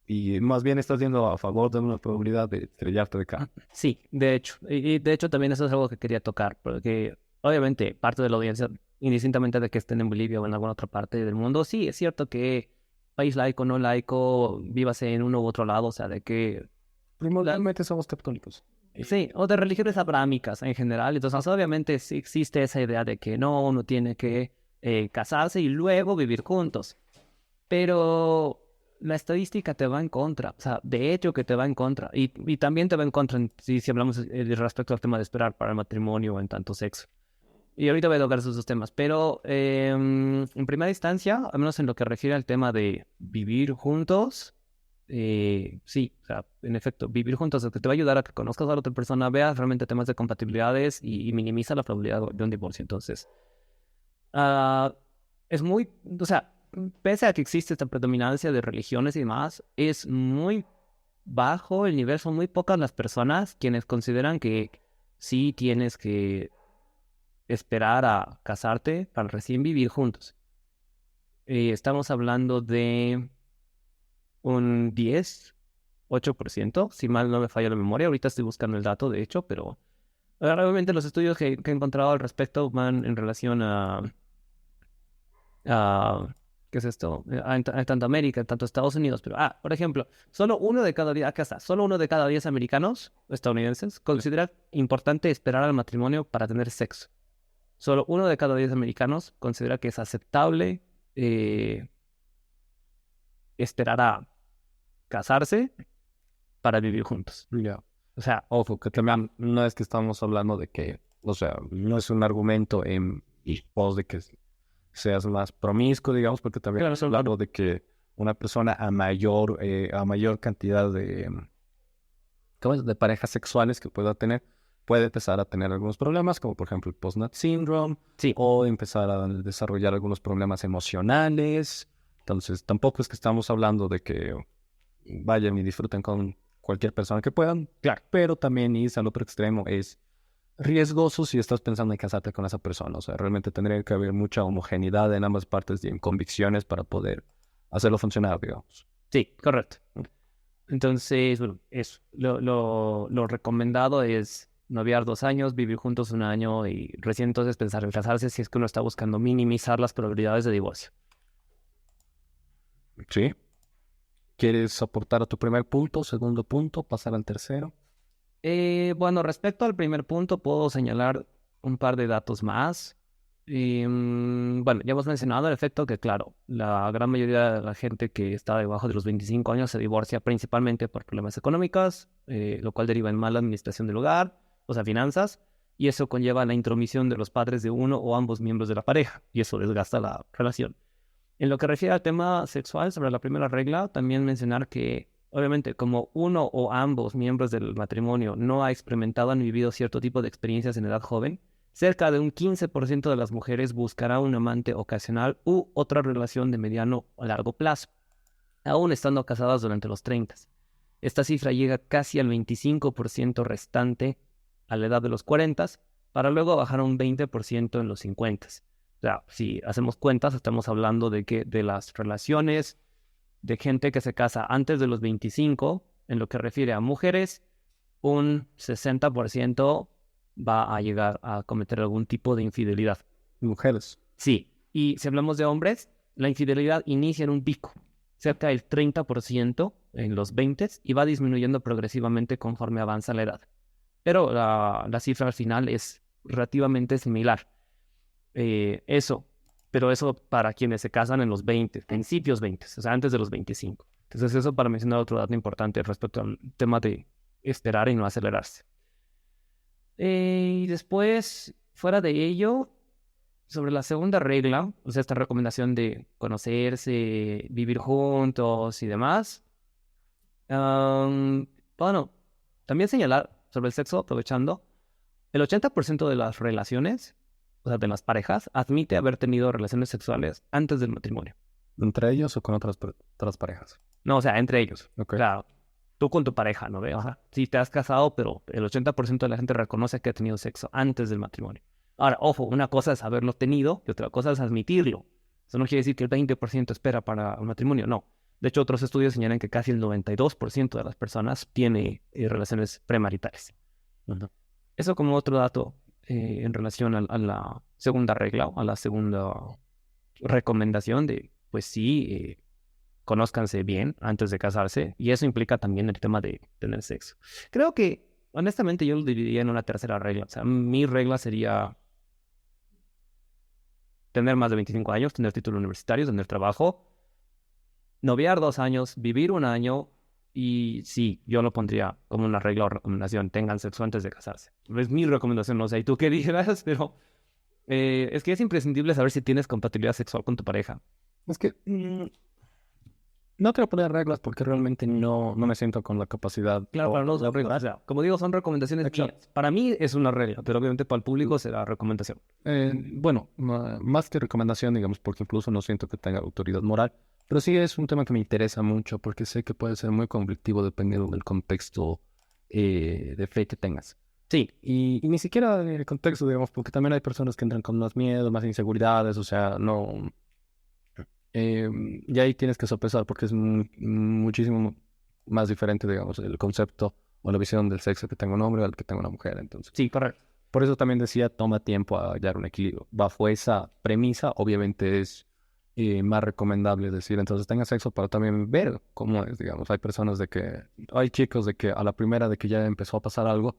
y más bien estás yendo a favor de una probabilidad de estrellarte de cara. Sí, de hecho. Y de hecho también eso es algo que quería tocar, porque obviamente parte de la audiencia, indistintamente de que estén en Bolivia o en alguna otra parte del mundo, sí, es cierto que país laico, no laico, vivas en uno u otro lado, o sea, de que... Primordialmente somos católicos. Sí, o de religiones abrámicas en general. Entonces, obviamente sí existe esa idea de que no, uno tiene que casarse y luego vivir juntos. Pero la estadística te va en contra, o sea, de hecho que te va en contra. Y también te va en contra si hablamos respecto al tema de esperar para el matrimonio o en tanto sexo. Y ahorita voy a tocar esos dos temas, pero en primera instancia, al menos en lo que refiere al tema de vivir juntos, sí, o sea, en efecto, vivir juntos es que te va a ayudar a que conozcas a la otra persona, veas realmente temas de compatibilidades y minimiza la probabilidad de un divorcio. Entonces, ah, es muy, o sea, pese a que existe esta predominancia de religiones y demás, es muy bajo el nivel, son muy pocas las personas quienes consideran que sí tienes que esperar a casarte para recién vivir juntos. Estamos hablando de un 8%, si mal no me falla la memoria. Ahorita estoy buscando el dato, de hecho, pero realmente los estudios que he encontrado al respecto van en relación a ¿qué es esto? En tanto América, en tanto Estados Unidos, pero, por ejemplo, solo uno de cada 10, acá está, solo uno de cada 10 americanos, estadounidenses, considera importante esperar al matrimonio para tener sexo. Solo uno de cada 10 americanos considera que es aceptable esperar a casarse para vivir juntos. Ya. O sea, Ojo, que también no es que estamos hablando de que, o sea, no es un argumento en pos de que seas más promiscuo, digamos, porque también claro, es hablando de que una persona a mayor cantidad de, ¿cómo es? De parejas sexuales que pueda tener, puede empezar a tener algunos problemas, como por ejemplo el post-nut syndrome, sí, o empezar a desarrollar algunos problemas emocionales. Entonces, tampoco es que estamos hablando de que vayan y disfruten con cualquier persona que puedan, claro. pero también irse al otro extremo es riesgoso si estás pensando en casarte con esa persona. O sea, realmente tendría que haber mucha homogeneidad en ambas partes y en convicciones para poder hacerlo funcionar, digamos. Sí, correcto. Entonces, bueno, eso. Lo recomendado es noviar 2 años, vivir juntos 1 año y recién entonces pensar en casarse si es que uno está buscando minimizar las probabilidades de divorcio. ¿Sí? ¿Quieres aportar a tu primer punto, segundo punto, pasar al tercero? Bueno, respecto al primer punto, puedo señalar un par de datos más. Bueno, ya hemos mencionado el efecto que, claro, la gran mayoría de la gente que está debajo de los 25 años se divorcia principalmente por problemas económicos, lo cual deriva en mala administración del hogar, o sea, finanzas, y eso conlleva la intromisión de los padres de uno o ambos miembros de la pareja, y eso desgasta la relación. En lo que refiere al tema sexual, sobre la primera regla, también mencionar que, obviamente, como uno o ambos miembros del matrimonio no ha experimentado ni vivido cierto tipo de experiencias en edad joven, cerca de un 15% de las mujeres buscará un amante ocasional u otra relación de mediano o largo plazo, aún estando casadas durante los 30. Esta cifra llega casi al 25% restante a la edad de los 40, para luego bajar a un 20% en los 50. O sea, si hacemos cuentas, estamos hablando de que de las relaciones de gente que se casa antes de los 25, en lo que refiere a mujeres, un 60% va a llegar a cometer algún tipo de infidelidad. Mujeres. Sí, y si hablamos de hombres, la infidelidad inicia en un pico, cerca del 30% en los 20 y va disminuyendo progresivamente conforme avanza la edad. Pero la cifra al final es relativamente similar. Pero eso para quienes se casan en los 20, principios 20, o sea, antes de los 25. Entonces eso para mencionar otro dato importante respecto al tema de esperar y no acelerarse. Y después, fuera de ello, sobre la segunda regla, o sea, esta recomendación de conocerse, vivir juntos y demás, bueno, también señalar sobre el sexo, aprovechando, el 80% de las relaciones, o sea, de las parejas, admite haber tenido relaciones sexuales antes del matrimonio. ¿Entre ellos o con otras parejas? No, o sea, entre ellos. Okay. Claro, tú con tu pareja, ¿no ves? O sea, sí te has casado, pero el 80% de la gente reconoce que ha tenido sexo antes del matrimonio. Ahora, ojo, una cosa es haberlo tenido y otra cosa es admitirlo. Eso no quiere decir que el 20% espera para un matrimonio, no. De hecho, otros estudios señalan que casi el 92% de las personas tiene relaciones premaritales. Uh-huh. Eso como otro dato en relación a la segunda regla, a la segunda recomendación de, pues sí, conózcanse bien antes de casarse, y eso implica también el tema de tener sexo. Creo que, honestamente, yo lo dividiría en una tercera regla. O sea, mi regla sería tener más de 25 años, tener título universitario, tener trabajo, noviar 2 años, vivir 1 año, y sí, yo lo pondría como una regla o recomendación, tengan sexo antes de casarse. Es mi recomendación, no sé, ¿y tú qué dirías? Pero es que es imprescindible saber si tienes compatibilidad sexual con tu pareja. Es que no quiero poner reglas porque realmente no me siento con la capacidad. Claro, para no son reglas. O sea, como digo, son recomendaciones mías. Para mí es una regla, pero obviamente para el público será recomendación. Bueno, más que recomendación, digamos, porque incluso no siento que tenga autoridad moral, pero sí es un tema que me interesa mucho porque sé que puede ser muy conflictivo dependiendo del contexto de fe que tengas. Sí. Y ni siquiera el contexto, digamos, porque también hay personas que entran con más miedo, más inseguridades, o sea, no... y ahí tienes que sopesar porque es muchísimo más diferente, digamos, el concepto o la visión del sexo que tenga un hombre al que tenga una mujer. Entonces, sí, correcto. Por eso también decía, toma tiempo a hallar un equilibrio. Bajo esa premisa, obviamente es más recomendable decir, entonces tenga sexo para también ver cómo es, digamos. Hay chicos de que a la primera de que ya empezó a pasar algo,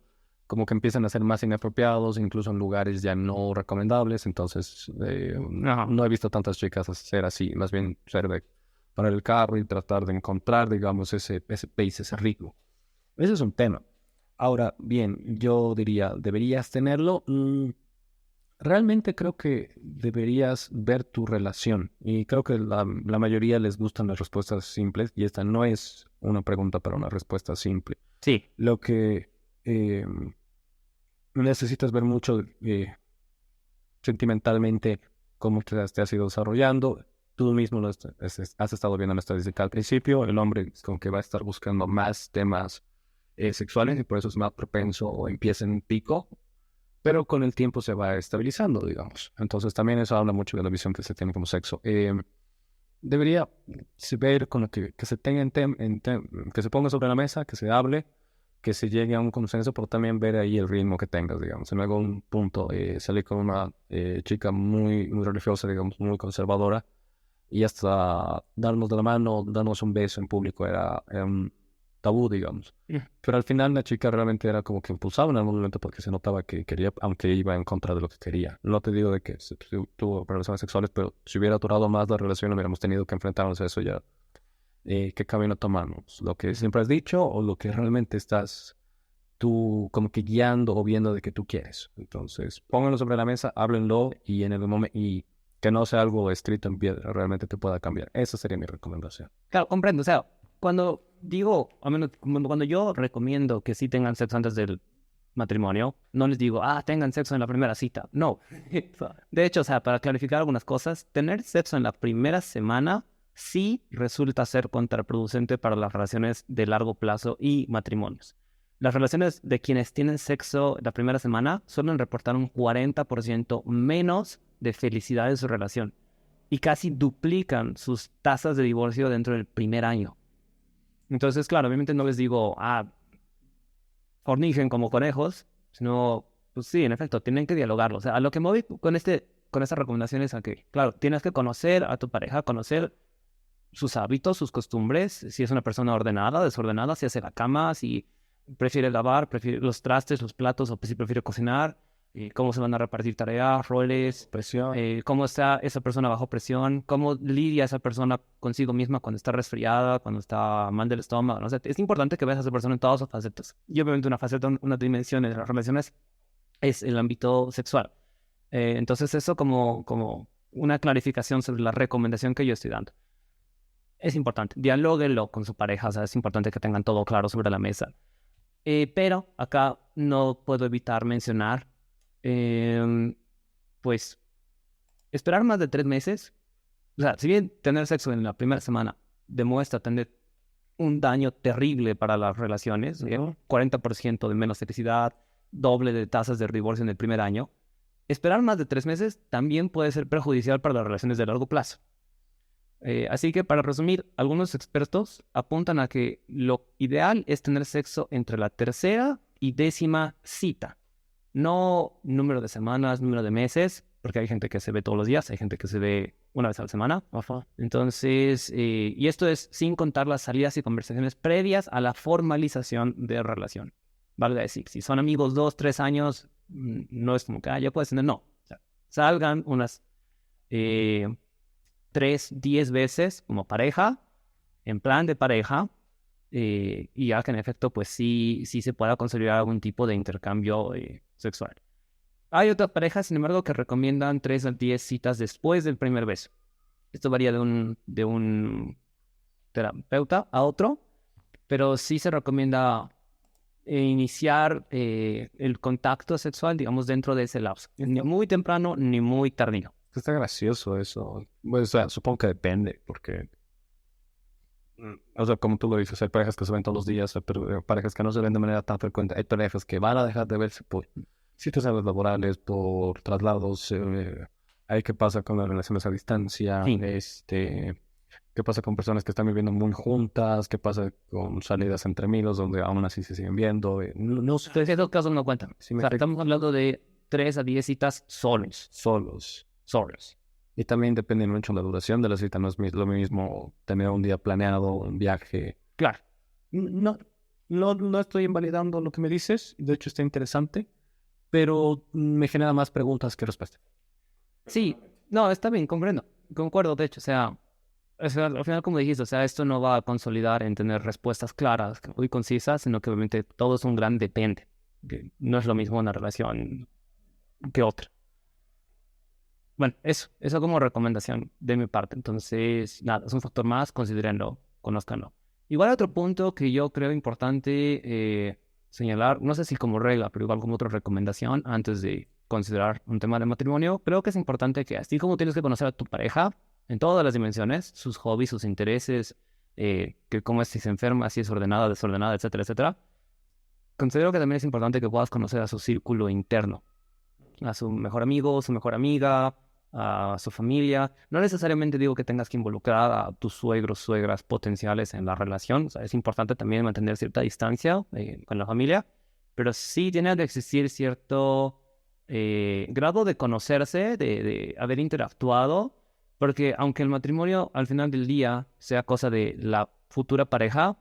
como que empiezan a ser más inapropiados, incluso en lugares ya no recomendables, entonces no he visto tantas chicas ser así, más bien ser de parar el carro y tratar de encontrar, digamos, ese pace, ese ritmo. Ese es un tema. Ahora, bien, yo diría, ¿deberías tenerlo? Realmente creo que deberías ver tu relación y creo que la mayoría les gustan las respuestas simples y esta no es una pregunta para una respuesta simple. Sí. Lo que eh, necesitas ver mucho sentimentalmente cómo te has ido desarrollando. Tú mismo has estado viendo la estadística al principio. El hombre es como que va a estar buscando más temas sexuales y por eso es más propenso o empieza en un pico, pero con el tiempo se va estabilizando, digamos. Entonces también eso habla mucho de la visión que se tiene como sexo. Debería ver con lo que se tenga que se ponga sobre la mesa, que se hable, que se llegue a un consenso, pero también ver ahí el ritmo que tengas, digamos. En algún punto salí con una chica muy religiosa, digamos, muy conservadora, y hasta darnos de la mano, darnos un beso en público era un tabú, digamos. Pero al final la chica realmente era como que impulsaba en algún momento porque se notaba que quería, aunque iba en contra de lo que quería. No te digo de que tuvo relaciones sexuales, pero si hubiera durado más la relación, hubiéramos tenido que enfrentarnos a eso ya. ¿Qué camino tomamos? ¿Lo que siempre has dicho o lo que realmente estás tú como que guiando o viendo de que tú quieres? Entonces, pónganlo sobre la mesa, háblenlo y en el momento y que no sea algo escrito en piedra, realmente te pueda cambiar. Esa sería mi recomendación. Claro, comprendo. O sea, cuando digo, al menos cuando yo recomiendo que sí tengan sexo antes del matrimonio, no les digo, tengan sexo en la primera cita. No. De hecho, o sea, para clarificar algunas cosas, tener sexo en la primera semana sí resulta ser contraproducente para las relaciones de largo plazo y matrimonios. Las relaciones de quienes tienen sexo la primera semana suelen reportar un 40% menos de felicidad en su relación y casi duplican sus tasas de divorcio dentro del primer año. Entonces, claro, obviamente no les digo, forniquen como conejos, sino, pues sí, en efecto, tienen que dialogarlo. O sea, a lo que me voy con estas recomendaciones a que, claro, tienes que conocer a tu pareja, conocer sus hábitos, sus costumbres, si es una persona ordenada, desordenada, si hace la cama, si prefiere lavar, prefiere los trastes, los platos, o si prefiere cocinar, cómo se van a repartir tareas, roles, Presión. cómo está esa persona bajo presión, cómo lidia esa persona consigo misma cuando está resfriada, cuando está mal del estómago, no sé. Es importante que veas a esa persona en todas sus facetas. Y obviamente una faceta, una dimensión de las relaciones es el ámbito sexual. Entonces eso como una clarificación sobre la recomendación que yo estoy dando. Es importante, dialóguenlo con su pareja, o sea, es importante que tengan todo claro sobre la mesa. Pero acá no puedo evitar mencionar, pues, esperar más de 3 meses. O sea, si bien tener sexo en la primera semana demuestra tener un daño terrible para las relaciones, 40% de menos felicidad, doble de tasas de divorcio en el primer año, esperar más de 3 meses también puede ser perjudicial para las relaciones de largo plazo. Así que para resumir, algunos expertos apuntan a que lo ideal es tener sexo entre la tercera y 10ª cita. No número de semanas, número de meses, porque hay gente que se ve todos los días, hay gente que se ve una vez a la semana. Entonces, y esto es sin contar las salidas y conversaciones previas a la formalización de relación. Valga decir, si son amigos 2, 3 años, no es como que ya puedes tener, no. O sea, salgan unas 3, 10 veces como pareja, en plan de pareja, y ya que en efecto, pues sí se pueda consolidar algún tipo de intercambio sexual. Hay otras parejas, sin embargo, que recomiendan 3 a 10 citas después del primer beso. Esto varía de un terapeuta a otro, pero sí se recomienda iniciar el contacto sexual, digamos, dentro de ese lapso. Ni muy temprano ni muy tardío. Está gracioso eso. Pues, o sea, supongo que depende, porque, o sea, como tú lo dices, hay parejas que se ven todos los días, hay parejas que no se ven de manera tan frecuente, hay parejas que van a dejar de verse por situaciones laborales, por traslados, hay qué pasa con las relaciones a distancia, Sí. qué pasa con personas que están viviendo muy juntas, qué pasa con salidas entre amigos donde aún así se siguen viendo, no sé, Entonces, esos casos no cuentan. si O me sea, explico. estamos hablando de 3 a 10 citas solos. Solos. Solos. Y también depende mucho de la duración de la cita. No es lo mismo tener un día planeado, un viaje. Claro. No, no estoy invalidando lo que me dices. De hecho, está interesante. Pero me genera más preguntas que respuestas. Sí, no, está bien, comprendo. Concuerdo, de hecho, o sea, al final, como dijiste, o sea, esto no va a consolidar en tener respuestas claras, muy concisas, sino que obviamente todo es un gran depende. Que no es lo mismo una relación que otra. Bueno, eso como recomendación de mi parte. Entonces, nada, es un factor más, considérenlo, conózcanlo. Igual otro punto que yo creo importante señalar, no sé si como regla, pero igual como otra recomendación antes de considerar un tema de matrimonio, creo que es importante que así como tienes que conocer a tu pareja en todas las dimensiones, sus hobbies, sus intereses, que cómo es si se enferma, si es ordenada, desordenada, etcétera, etcétera, considero que también es importante que puedas conocer a su círculo interno, a su mejor amigo, su mejor amiga, a su familia. No necesariamente digo que tengas que involucrar a tus suegros, suegras potenciales en la relación. O sea, es importante también mantener cierta distancia con la familia, pero sí tiene que existir cierto grado de conocerse, de haber interactuado, porque aunque el matrimonio al final del día sea cosa de la futura pareja,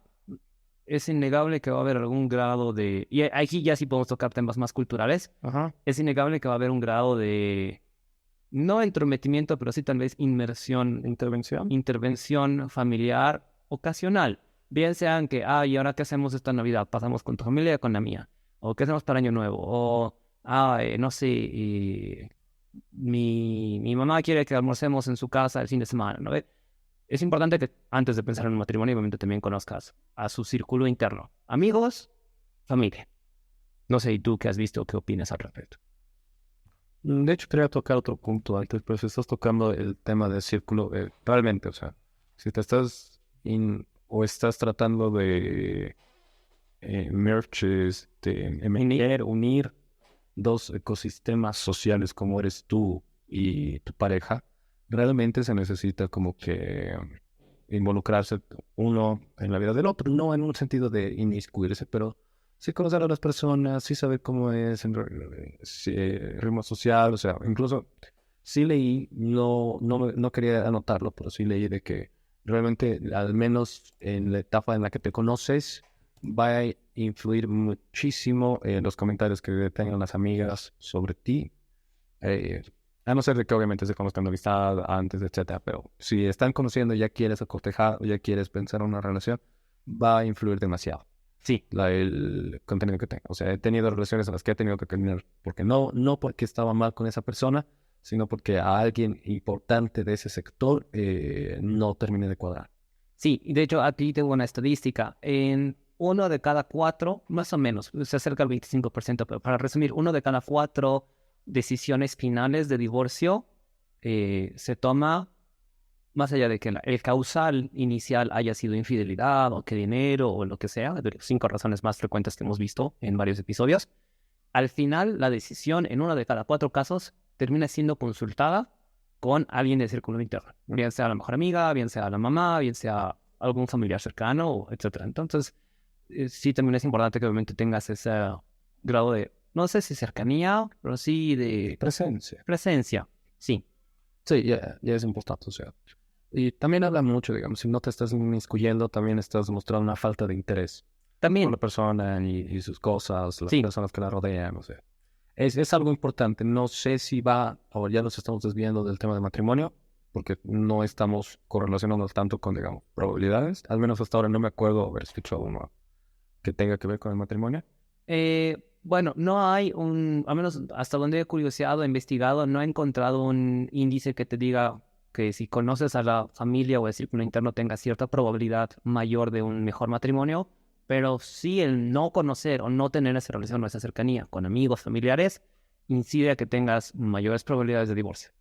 es innegable que va a haber algún grado de... Y aquí ya sí podemos tocar temas más culturales. Ajá. Es innegable que va a haber un grado de, no entrometimiento, pero sí tal vez intervención familiar ocasional. Bien sean que, ¿y ahora qué hacemos esta Navidad? ¿Pasamos con tu familia o con la mía? ¿O qué hacemos para Año Nuevo? O, no sé, mi mamá quiere que almorcemos en su casa el fin de semana, ¿no? Es importante que antes de pensar en un matrimonio, obviamente también conozcas a su círculo interno. Amigos, familia. No sé, ¿y tú qué has visto? ¿Qué opinas al respecto? De hecho, quería tocar otro punto antes, pero si estás tocando el tema del círculo, realmente, o sea, si te estás o estás tratando de unir dos ecosistemas sociales como eres tú y tu pareja, realmente se necesita como que involucrarse uno en la vida del otro, no en un sentido de inmiscuirse, pero sí conocer a las personas, sí saber cómo es el ritmo social, o sea, incluso sí leí, no quería anotarlo, pero sí leí de que realmente, al menos en la etapa en la que te conoces, va a influir muchísimo en los comentarios que tengan las amigas sobre ti. eh, a no ser de que obviamente se conozcan de amistad antes, etcétera, pero si están conociendo y ya quieres acortejar o ya quieres pensar en una relación, va a influir demasiado Sí, el contenido que tenga. O sea, he tenido relaciones en las que he tenido que terminar porque no porque estaba mal con esa persona, sino porque a alguien importante de ese sector no terminé de cuadrar. sí. Y de hecho, aquí tengo una estadística. En uno de cada cuatro, más o menos, se acerca al 25%, pero para resumir, uno de cada cuatro decisiones finales de divorcio se toma más allá de que el causal inicial haya sido infidelidad o que dinero o lo que sea, de las 5 razones más frecuentes que hemos visto en varios episodios, al final la decisión en uno de cada 4 casos termina siendo consultada con alguien del círculo interno, bien sea la mejor amiga, bien sea la mamá, bien sea algún familiar cercano, etcétera. Entonces, sí también es importante que obviamente tengas ese grado de, no sé si cercanía, pero sí de Presencia. presencia. Sí, Sí, ya es importante, o sea. Y también habla mucho, digamos, si no te estás inmiscuyendo, también estás mostrando una falta de interés por la también, persona y sus cosas, las sí. personas que la rodean, o sea. Es algo importante. No sé si va, o ya nos estamos desviando del tema del matrimonio, porque no estamos correlacionando tanto con, digamos, probabilidades. Al menos hasta ahora no me acuerdo haber escuchado uno que tenga que ver con el matrimonio. Bueno, no hay al menos hasta donde he curioseado, investigado, no he encontrado un índice que te diga que si conoces a la familia o el círculo interno tenga cierta probabilidad mayor de un mejor matrimonio, pero sí el no conocer o no tener esa relación o esa cercanía con amigos, familiares, incide a que tengas mayores probabilidades de divorcio.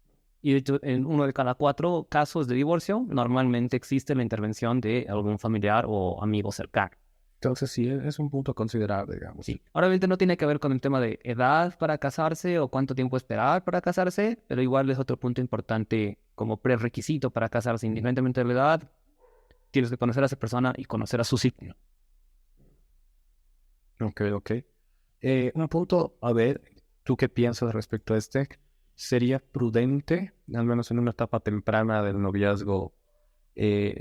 Y de hecho, en uno de cada 4 casos de divorcio, normalmente existe la intervención de algún familiar o amigo cercano. Entonces sí, es un punto a considerar, digamos. Sí, obviamente no tiene que ver con el tema de edad para casarse o cuánto tiempo esperar para casarse, pero igual es otro punto importante como prerequisito para casarse, independientemente de la edad, tienes que conocer a esa persona y conocer a su círculo. Ok. Un punto, a ver, ¿tú qué piensas respecto a este? sería prudente, al menos en una etapa temprana del noviazgo,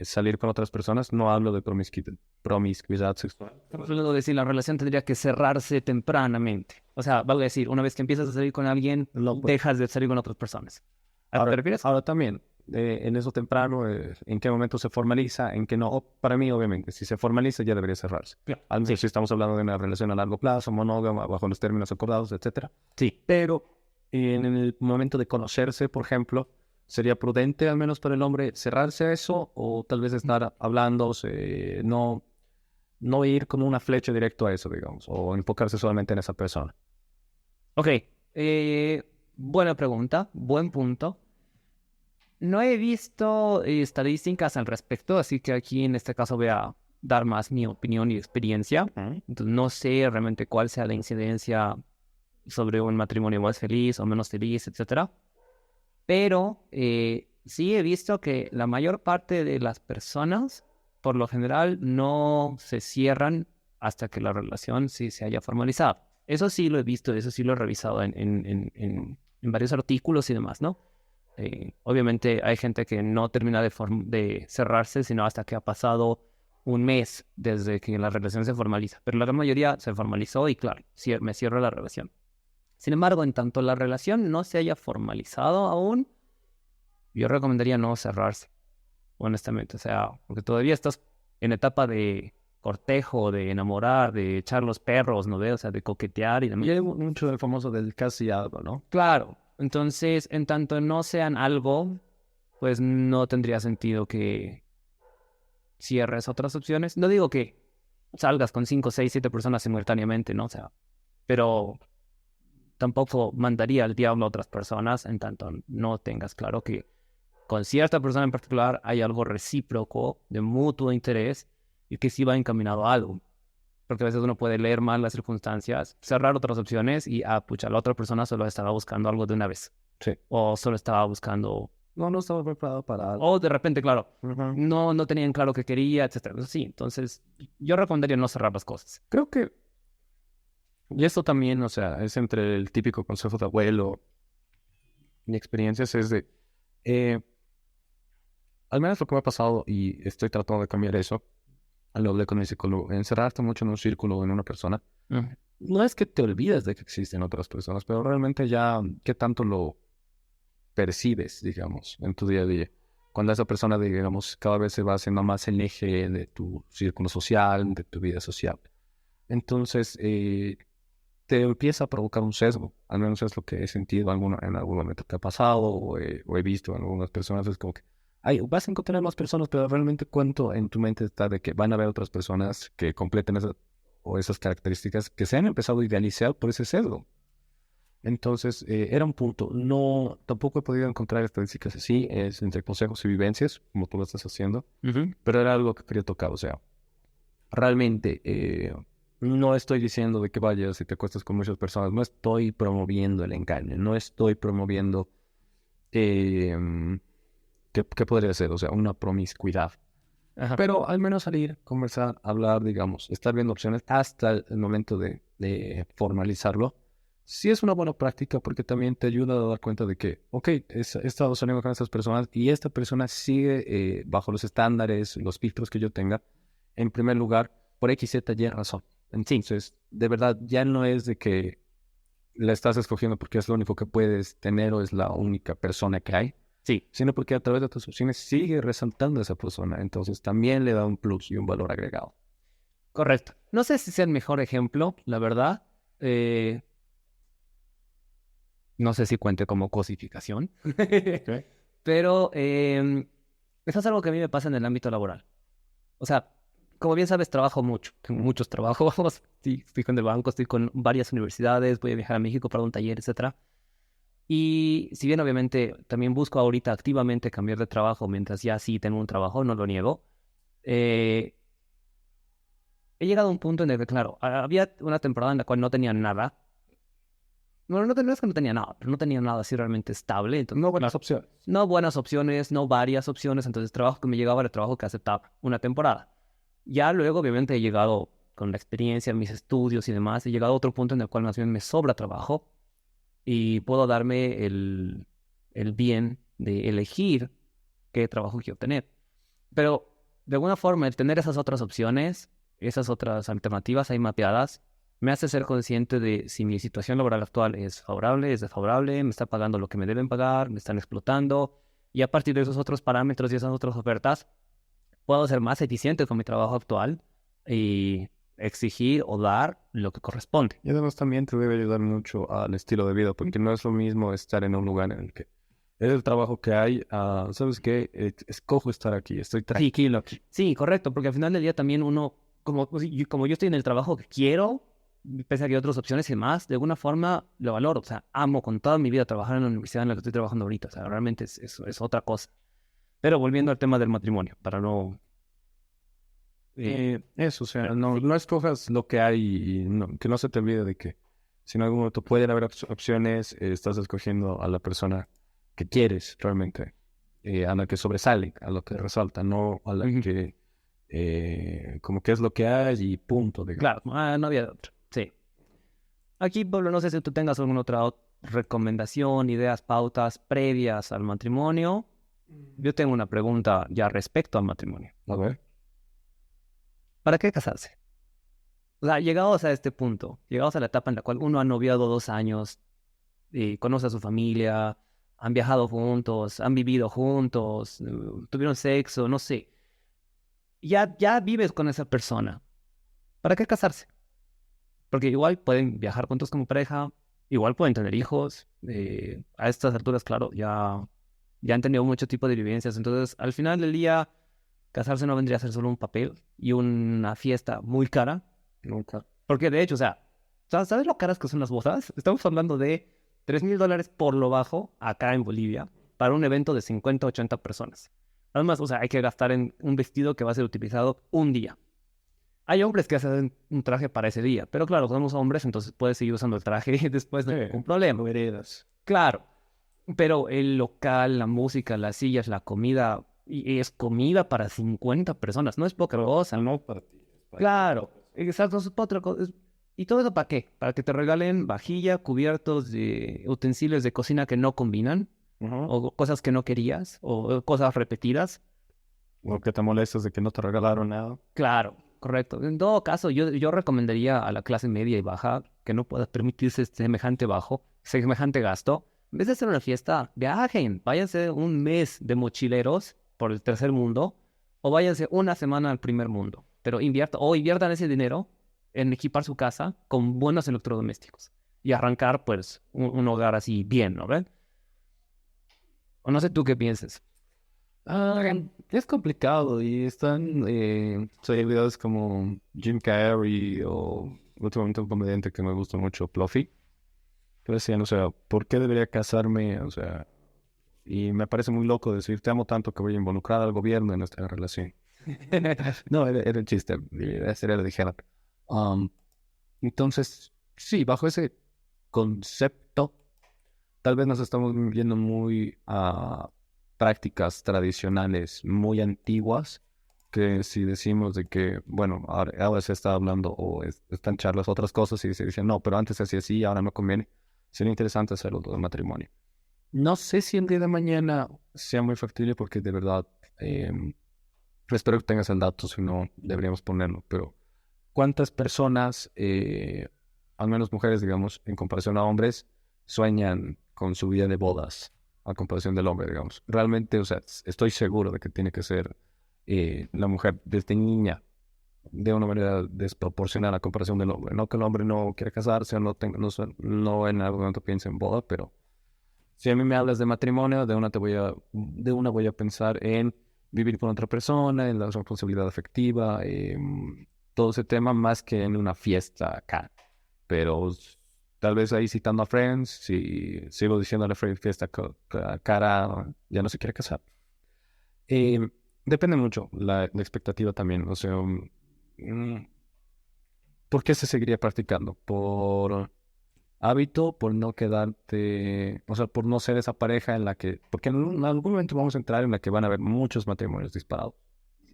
salir con otras personas. No hablo de promiscuidad sexual. Estamos hablando de decir, la relación tendría que cerrarse tempranamente. O sea, vale decir, una vez que empiezas a salir con alguien, No, pues, dejas de salir con otras personas. ¿A qué te refieres? ahora también, en eso temprano, ¿en qué momento se formaliza? ¿En qué no? Para mí, obviamente, si se formaliza ya debería cerrarse. Claro. Al menos si estamos hablando de una relación a largo plazo, monógama, bajo los términos acordados, etcétera. Sí. Pero en el momento de conocerse, por ejemplo, ¿sería prudente al menos para el hombre cerrarse a eso o tal vez estar hablando, no ir como una flecha directo a eso, digamos, o enfocarse solamente en esa persona? Ok. Buena pregunta, buen punto. No he visto estadísticas al respecto, así que aquí en este caso voy a dar más mi opinión y experiencia. Entonces no sé realmente cuál sea la incidencia sobre un matrimonio más feliz o menos feliz, etcétera. Pero sí he visto que la mayor parte de las personas, por lo general, no se cierran hasta que la relación sí se haya formalizado. Eso sí lo he visto, eso sí lo he revisado en varios artículos y demás, ¿no? Obviamente hay gente que no termina de cerrarse, sino hasta que ha pasado un mes desde que la relación se formaliza. Pero la gran mayoría se formalizó y claro, me cierro la relación. Sin embargo, en tanto la relación no se haya formalizado aún, yo recomendaría no cerrarse, honestamente. O sea, porque todavía estás en etapa de cortejo, de enamorar, de echar los perros, ¿no ves? O sea, de coquetear y demás. Y hay mucho del famoso del casi algo, ¿no? Claro, entonces, en tanto no sean algo, pues no tendría sentido que cierres otras opciones. No digo que salgas con 5, 6, 7 personas simultáneamente, ¿no? O sea, pero tampoco mandaría al diablo a otras personas en tanto no tengas claro que con cierta persona en particular hay algo recíproco, de mutuo interés, y que sí va encaminado a algo. Porque a veces uno puede leer mal las circunstancias, cerrar otras opciones y, pucha, la otra persona solo estaba buscando algo de una vez. Sí. O solo estaba buscando... No estaba preparado para algo. O de repente, claro, Ujú. no tenían claro qué quería, etcétera. Sí, entonces yo recomendaría no cerrar las cosas. Creo que, y esto también, o sea, es entre el típico consejo de abuelo y experiencias, es de, eh, al menos lo que me ha pasado y estoy tratando de cambiar eso, lo hablé con mi psicólogo, encerrarte mucho en un círculo o en una persona, no es que te olvides de que existen otras personas, pero realmente ya, ¿qué tanto lo percibes, digamos, en tu día a día? Cuando esa persona, digamos, cada vez se va haciendo más el eje de tu círculo social, de tu vida social. Entonces, te empieza a provocar un sesgo. Al menos es lo que he sentido en algún momento que ha pasado o he visto en algunas personas. Es como que vas a encontrar más personas, pero realmente cuánto en tu mente está de que van a haber otras personas que completen esas características que se han empezado a idealizar por ese sesgo. Entonces, era un punto. No, tampoco he podido encontrar estadísticas así, es entre consejos y vivencias, como tú lo estás haciendo, pero era algo que quería tocar. O sea, realmente no estoy diciendo de que vayas y te acuestas con muchas personas, no estoy promoviendo el engaño, no estoy promoviendo, ¿qué podría ser? O sea, una promiscuidad. Ajá. Pero al menos salir, conversar, hablar, digamos, estar viendo opciones hasta el momento de formalizarlo. Sí es una buena práctica porque también te ayuda a dar cuenta de que, ok, he estado saliendo con estas personas y esta persona sigue bajo los estándares, los filtros que yo tenga, en primer lugar, por X, Z, Y razón. Entonces, de verdad, ya no es de que la estás escogiendo porque es lo único que puedes tener o es la única persona que hay, Sí, sino porque a través de tus opciones sigue resaltando a esa persona. Entonces, también le da un plus y un valor agregado. correcto. No sé si sea el mejor ejemplo, la verdad. No sé si cuente como cosificación. Pero eso es algo que a mí me pasa en el ámbito laboral. O sea, como bien sabes, trabajo mucho. Tengo muchos trabajos. Sí, estoy con el banco, estoy con varias universidades, voy a viajar a México para un taller, etcétera. Y si bien obviamente también busco ahorita activamente cambiar de trabajo mientras ya sí tengo un trabajo, no lo niego, eh, he llegado a un punto en el que, claro, había una temporada en la cual no tenía nada. Bueno, no es que no tenía nada, pero no tenía nada así realmente estable. Entonces, No buenas opciones. no buenas opciones, no varias opciones. Entonces, el trabajo que me llegaba era el trabajo que aceptaba una temporada. Ya luego, obviamente, he llegado con la experiencia, mis estudios y demás, he llegado a otro punto en el cual más bien me sobra trabajo. y puedo darme el bien de elegir qué trabajo quiero tener. Pero de alguna forma, el tener esas otras opciones, esas otras alternativas ahí mapeadas, me hace ser consciente de si mi situación laboral actual es favorable, es desfavorable, me está pagando lo que me deben pagar, me están explotando, y a partir de esos otros parámetros y esas otras ofertas, puedo ser más eficiente con mi trabajo actual y exigir o dar lo que corresponde. Y además también te debe ayudar mucho al estilo de vida, porque no es lo mismo estar en un lugar en el que es el trabajo que hay, ¿sabes qué? Escojo estar aquí, estoy Sí, tranquilo aquí. sí, correcto, porque al final del día también uno, como yo estoy en el trabajo que quiero, pese a que hay otras opciones y más, de alguna forma lo valoro. O sea, amo con toda mi vida trabajar en la universidad en la que estoy trabajando ahorita. O sea, realmente es otra cosa. Pero volviendo al tema del matrimonio, para no... Eso, o sea, no escojas lo que hay y que no se te olvide de que si en algún momento pueden haber opciones, estás escogiendo a la persona que quieres realmente, a la que sobresale, a lo que resalta, no a la Ujú. que como que es lo que hay y punto, digamos. Claro, no había de otra. Sí. Aquí, Pablo, no sé si tú tengas alguna otra recomendación, ideas, pautas previas al matrimonio. Yo tengo una pregunta ya respecto al matrimonio. A ver. ¿Para qué casarse? O sea, llegados a este punto, llegados a la etapa en la cual uno ha noviado 2 años, y conoce a su familia, han viajado juntos, han vivido juntos, tuvieron sexo, no sé. Ya vives con esa persona. ¿Para qué casarse? Porque igual pueden viajar juntos como pareja, igual pueden tener hijos. A estas alturas, claro, ya han tenido mucho tipo de vivencias. Entonces, al final del día, casarse no vendría a ser solo un papel y una fiesta muy cara. Nunca. Porque de hecho, o sea, ¿sabes lo caras que son las bodas? Estamos hablando de $3,000 por lo bajo acá en Bolivia para un evento de 50 80 personas. Además, o sea, hay que gastar en un vestido que va a ser utilizado un día. Hay hombres que hacen un traje para ese día, pero claro, somos hombres, entonces puedes seguir usando el traje después de ningún problema. Veredas. Claro, pero el local, la música, las sillas, la comida, y es comida para 50 personas, no es poca cosa. No para ti, es para Claro, exacto, es otra cosa. ¿Y todo eso para qué? Para que te regalen vajilla, cubiertos de utensilios de cocina que no combinan, Ujú. o cosas que no querías, o cosas repetidas. O que te molestas de que no te regalaron nada. Claro, correcto. En todo caso, yo recomendaría a la clase media y baja que no pueda permitirse semejante gasto. En vez de hacer una fiesta, viajen, váyanse un mes de mochileros por el tercer mundo o váyanse una semana al primer mundo. Pero inviertan ese dinero en equipar su casa con buenos electrodomésticos y arrancar, pues, un hogar así bien, ¿no ven? O no sé tú qué pienses. Es complicado y están celebridades como Jim Carrey o últimamente un comediante que me gusta mucho, Fluffy, que decían, o sea, ¿por qué debería casarme? O sea, y me parece muy loco decir, te amo tanto que voy a involucrar al gobierno en nuestra relación. No, era el chiste, ese era el dijeron. Um, entonces, sí, bajo ese concepto, tal vez nos estamos viendo muy a prácticas tradicionales muy antiguas, que si decimos de que, bueno, ahora se está hablando o están charlas otras cosas y se dicen, no, pero antes se hacía así, ahora no conviene, sería interesante hacerlo todo el matrimonio. No sé si el día de mañana sea muy factible porque de verdad, espero que tengas el dato, si no, deberíamos ponerlo, pero ¿cuántas personas, al menos mujeres, digamos, en comparación a hombres, sueñan con su vida de bodas, a comparación del hombre, digamos? Realmente, o sea, estoy seguro de que tiene que ser la mujer desde niña de una manera desproporcional a comparación del hombre. No que el hombre no quiera casarse o no en algún momento piense en boda, pero si a mí me hablas de matrimonio, de una voy a pensar en vivir con otra persona, en la responsabilidad afectiva, todo ese tema más que en una fiesta acá. Pero tal vez ahí citando a Friends, si sigo diciéndole a Friends fiesta cara, ya no se quiere casar. Eh, Depende mucho la expectativa también. O sea, ¿por qué se seguiría practicando? Por hábito, por no quedarte, o sea, por no ser esa pareja en la que, porque en algún momento vamos a entrar en la que van a haber muchos matrimonios disparados.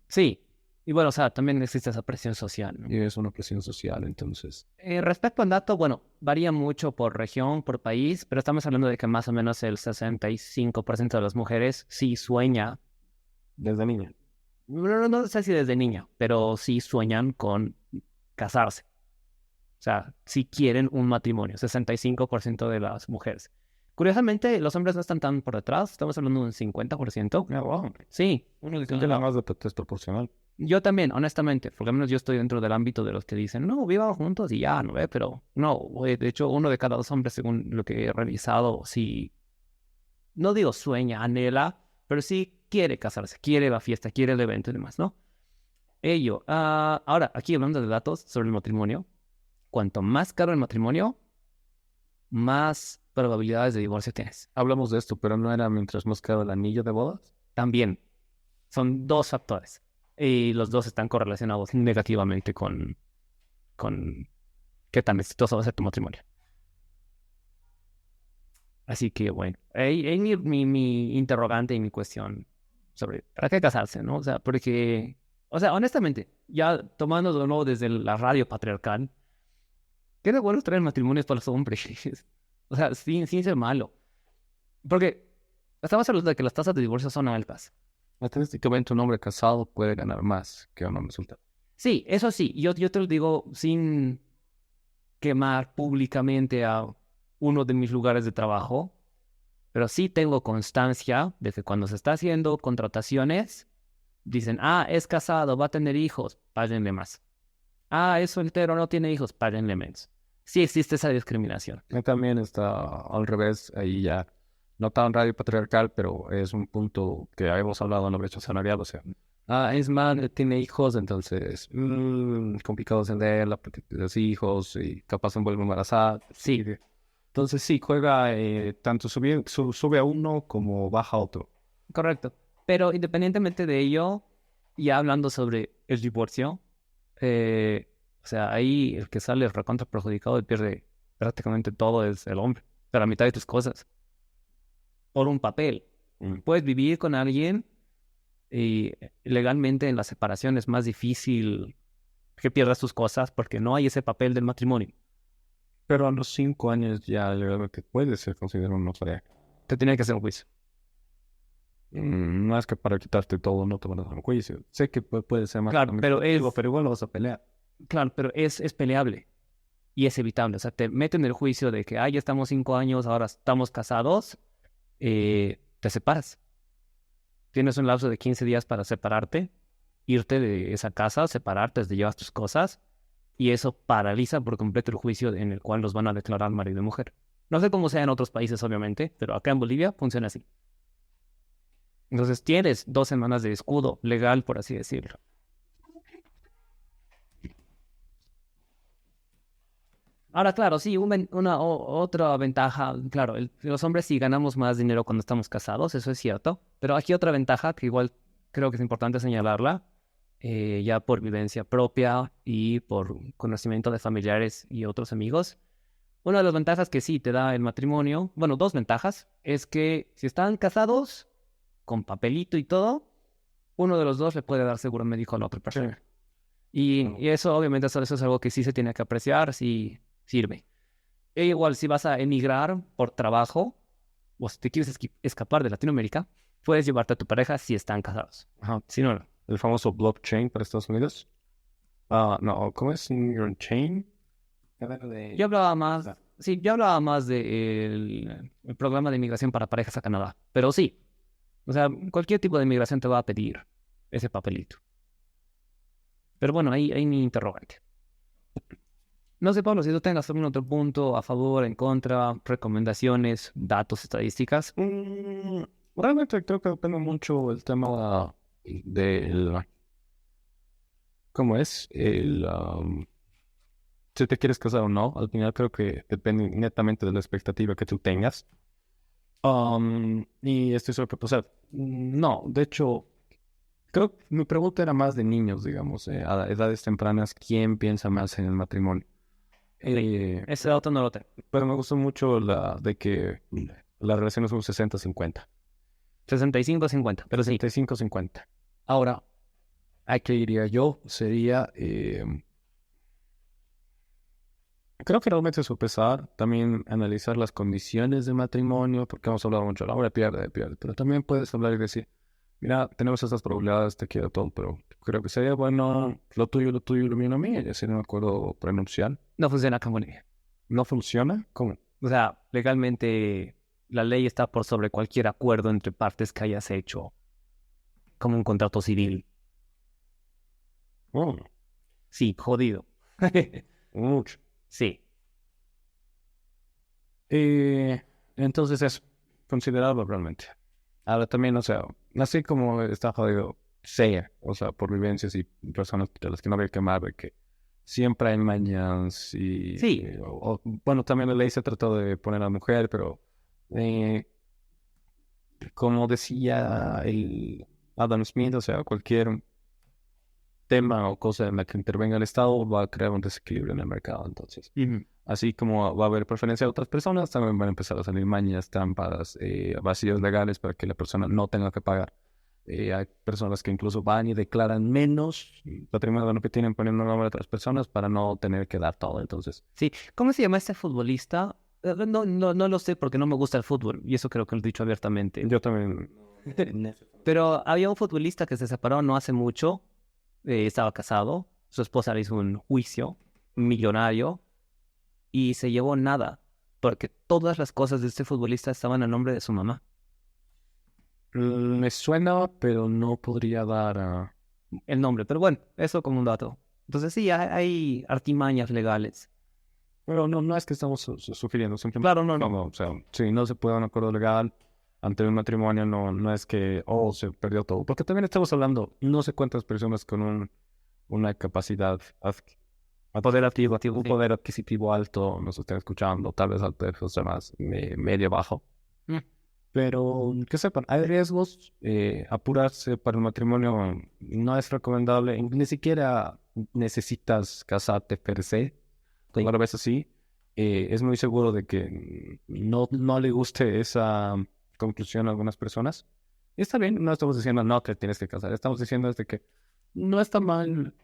Sí, Y bueno, o sea, también existe esa presión social, ¿no? Y es una presión social, entonces. Respecto al dato, bueno, varía mucho por región, por país, pero estamos hablando de que más o menos el 65% de las mujeres sí sueña, Desde niña. no sé si desde niña, pero sí sueñan con casarse. O sea, sí quieren un matrimonio, 65% de las mujeres. Curiosamente, los hombres no están tan por detrás, estamos hablando de un 50%. Ah, wow. Sí, uno de Es cada la lado. más desproporcional. Yo también, honestamente, por lo menos yo estoy dentro del ámbito de los que dicen, no, vivan juntos y ya, ¿no ve? Pero no, de hecho, uno de cada dos hombres, según lo que he revisado, sí, no digo sueña, anhela, pero sí quiere casarse, quiere la fiesta, quiere el evento y demás, ¿no? Ahora, aquí hablando de datos sobre el matrimonio, cuanto más caro el matrimonio, más probabilidades de divorcio tienes. Hablamos de esto, pero no era mientras más caro el anillo de bodas. También son dos factores y los dos están correlacionados negativamente con qué tan exitoso va a ser tu matrimonio. Así que bueno, ahí mi interrogante y mi cuestión sobre ¿para qué casarse, no? O sea, porque, o sea, honestamente, ya tomando de nuevo desde la radio patriarcal, ¿qué de bueno traer matrimonios para los hombres? O sea, sin ser malo. Porque estamos hablando de que las tasas de divorcio son altas. Estadísticamente, un hombre casado puede ganar más que un hombre soltero. Sí, eso sí, yo te lo digo sin quemar públicamente a uno de mis lugares de trabajo, pero sí tengo constancia de que cuando se está haciendo contrataciones, dicen, es casado, va a tener hijos, páguenle más. Es soltero, no tiene hijos, páguenle menos. Sí existe esa discriminación. También está al revés, ahí ya no tan radio patriarcal, pero es un punto que hemos hablado en la brecha salarial, o sea, es man, tiene hijos, entonces complicado tener los hijos y capaz se vuelve embarazada. Sí, Entonces sí, juega tanto sube a uno como baja a otro. correcto. Pero independientemente de ello, ya hablando sobre el divorcio, o sea, ahí el que sale recontra perjudicado y pierde prácticamente todo es el hombre, pero la mitad de tus cosas, por un papel. Puedes vivir con alguien y legalmente en la separación es más difícil que pierdas tus cosas porque no hay ese papel del matrimonio. Pero a los 5 años ya legalmente puede ser considerado una pareja. Te tiene que hacer un juicio. No es que para quitarte todo no te van a dar un juicio. Sé que puede ser más Claro, pero pero igual lo vas a pelear. claro, pero es peleable y es evitable. O sea, te meten en el juicio de que, ya estamos 5 años, ahora estamos casados, te separas. Tienes un lapso de 15 días para separarte, irte de esa casa, separarte, te llevas tus cosas, y eso paraliza por completo el juicio en el cual los van a declarar marido y mujer. No sé cómo sea en otros países, obviamente, pero acá en Bolivia funciona así. Entonces tienes 2 semanas de escudo legal, por así decirlo. Ahora, claro, sí, otra ventaja, claro, los hombres sí ganamos más dinero cuando estamos casados, eso es cierto, pero aquí otra ventaja que igual creo que es importante señalarla, ya por vivencia propia y por conocimiento de familiares y otros amigos. Una de las ventajas que sí te da el matrimonio, bueno, dos ventajas, es que si están casados, con papelito y todo, uno de los dos le puede dar seguro médico a la otra persona. Y eso, obviamente, eso es algo que sí se tiene que apreciar, sí sirve. E igual, si vas a emigrar por trabajo, o si te quieres escapar de Latinoamérica, puedes llevarte a tu pareja si están casados. Ajá. Si no, no. El famoso blockchain para Estados Unidos. No, ¿cómo es? Your chain. Yo hablaba más, sí, yo hablaba más del el programa de inmigración para parejas a Canadá. Pero sí, o sea, cualquier tipo de inmigración te va a pedir ese papelito. Pero bueno, ahí mi interrogante. No sé, Pablo, si tú tengas algún otro punto a favor, en contra, recomendaciones, datos, estadísticas. Realmente creo que depende mucho el tema del... ¿Cómo es? Si te quieres casar o no. Al final creo que depende netamente de la expectativa que tú tengas. Y estoy seguro que, o sea, no, de hecho, creo que mi pregunta era más de niños, digamos, a edades tempranas, ¿quién piensa más en el matrimonio? Ese dato no lo tengo. Pero me gustó mucho la de que la relación es un 60-50. 65-50, pero sí. 65-50. Ahora, ¿A qué diría yo? Sería, creo que realmente sopesar, también analizar las condiciones de matrimonio, porque hemos hablado mucho, la hora pierde, pero también puedes hablar y decir, mira, tenemos estas probabilidades, te quiero todo, pero creo que sería bueno lo tuyo, lo mío, lo mío, ya sería un acuerdo prenupcial. No funciona como ley. ¿No funciona? ¿Cómo? O sea, legalmente la ley está por sobre cualquier acuerdo entre partes que hayas hecho, como un contrato civil. Oh, Sí, jodido. mucho. Sí. Entonces es considerarlo realmente. Ahora también, o sea, así como está jodido, sea, o sea, por vivencias y personas de las que no había que amar, de que siempre hay mañas y, Sí. bueno, también la ley se trató de poner a la mujer, pero eh, como decía el Adam Smith, o sea, cualquier tema o cosa en la que intervenga el Estado va a crear un desequilibrio en el mercado, entonces. Ujú. Así como va a haber preferencia de otras personas, también van a empezar a salir mañas, trampas, vacíos legales para que la persona no tenga que pagar. Hay personas que incluso van y declaran menos patrimonio de lo que tienen poniendo el nombre de otras personas para no tener que dar todo. Entonces, Sí. ¿Cómo se llama este futbolista? No lo sé porque no me gusta el fútbol, y eso creo que lo he dicho abiertamente. yo también. Pero había un futbolista que se separó no hace mucho, estaba casado, su esposa le hizo un juicio millonario y se llevó nada, porque todas las cosas de este futbolista estaban a nombre de su mamá. Me suena, pero no podría dar a... El nombre, pero bueno, eso como un dato. Entonces sí, hay artimañas legales. Pero no, no es que estamos sugiriendo, simplemente... Claro, no, no. Como, o sea, si no se puede un acuerdo legal ante un matrimonio, no, no es que, oh, se perdió todo. Porque también estamos hablando, no sé cuántas personas con una capacidad un Sí. poder adquisitivo alto nos estén escuchando, tal vez alto, o sea, más medio bajo. Mm. Pero que sepan, hay riesgos, apurarse para el matrimonio no es recomendable, ni siquiera necesitas casarte per se, Sí. a veces sí, es muy seguro de que no le guste esa conclusión a algunas personas. Y está bien, no estamos diciendo no te tienes que casar, estamos diciendo desde que no está mal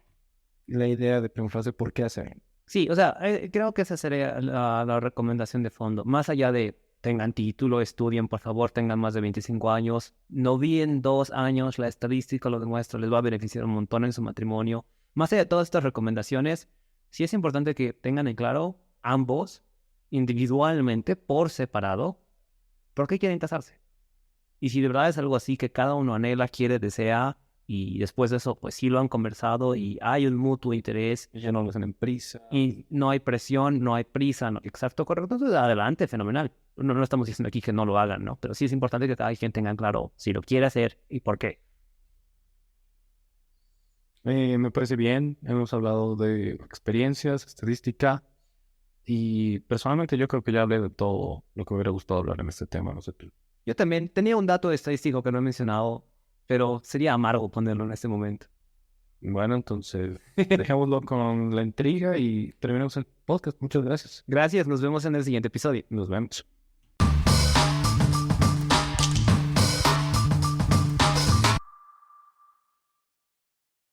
la idea de preguntarse por qué hacer. Sí, o sea, creo que esa sería la recomendación de fondo. Más allá de tengan título, estudien, por favor, tengan más de 25 años. No vi en 2 años, la estadística lo demuestra, les va a beneficiar un montón en su matrimonio. Más allá de todas estas recomendaciones, sí es importante que tengan en claro ambos, individualmente, por separado, por qué quieren casarse. Y si de verdad es algo así que cada uno anhela, quiere, desea, y después de eso, pues sí lo han conversado y hay un mutuo interés Ya no lo hacen en prisa. y no hay presión, no hay prisa, no, exacto, correcto, entonces adelante, fenomenal. No estamos diciendo aquí que no lo hagan, ¿no? Pero sí es importante que cada quien tenga claro si lo quiere hacer y por qué. Me parece bien, hemos hablado de experiencias, estadística y personalmente yo creo que ya hablé de todo lo que me hubiera gustado hablar en este tema, no sé tú. Yo también tenía un dato estadístico que no he mencionado, pero sería amargo ponerlo en este momento. Bueno, entonces dejémoslo con la intriga y terminamos el podcast. Muchas gracias. Gracias, nos vemos en el siguiente episodio. Nos vemos.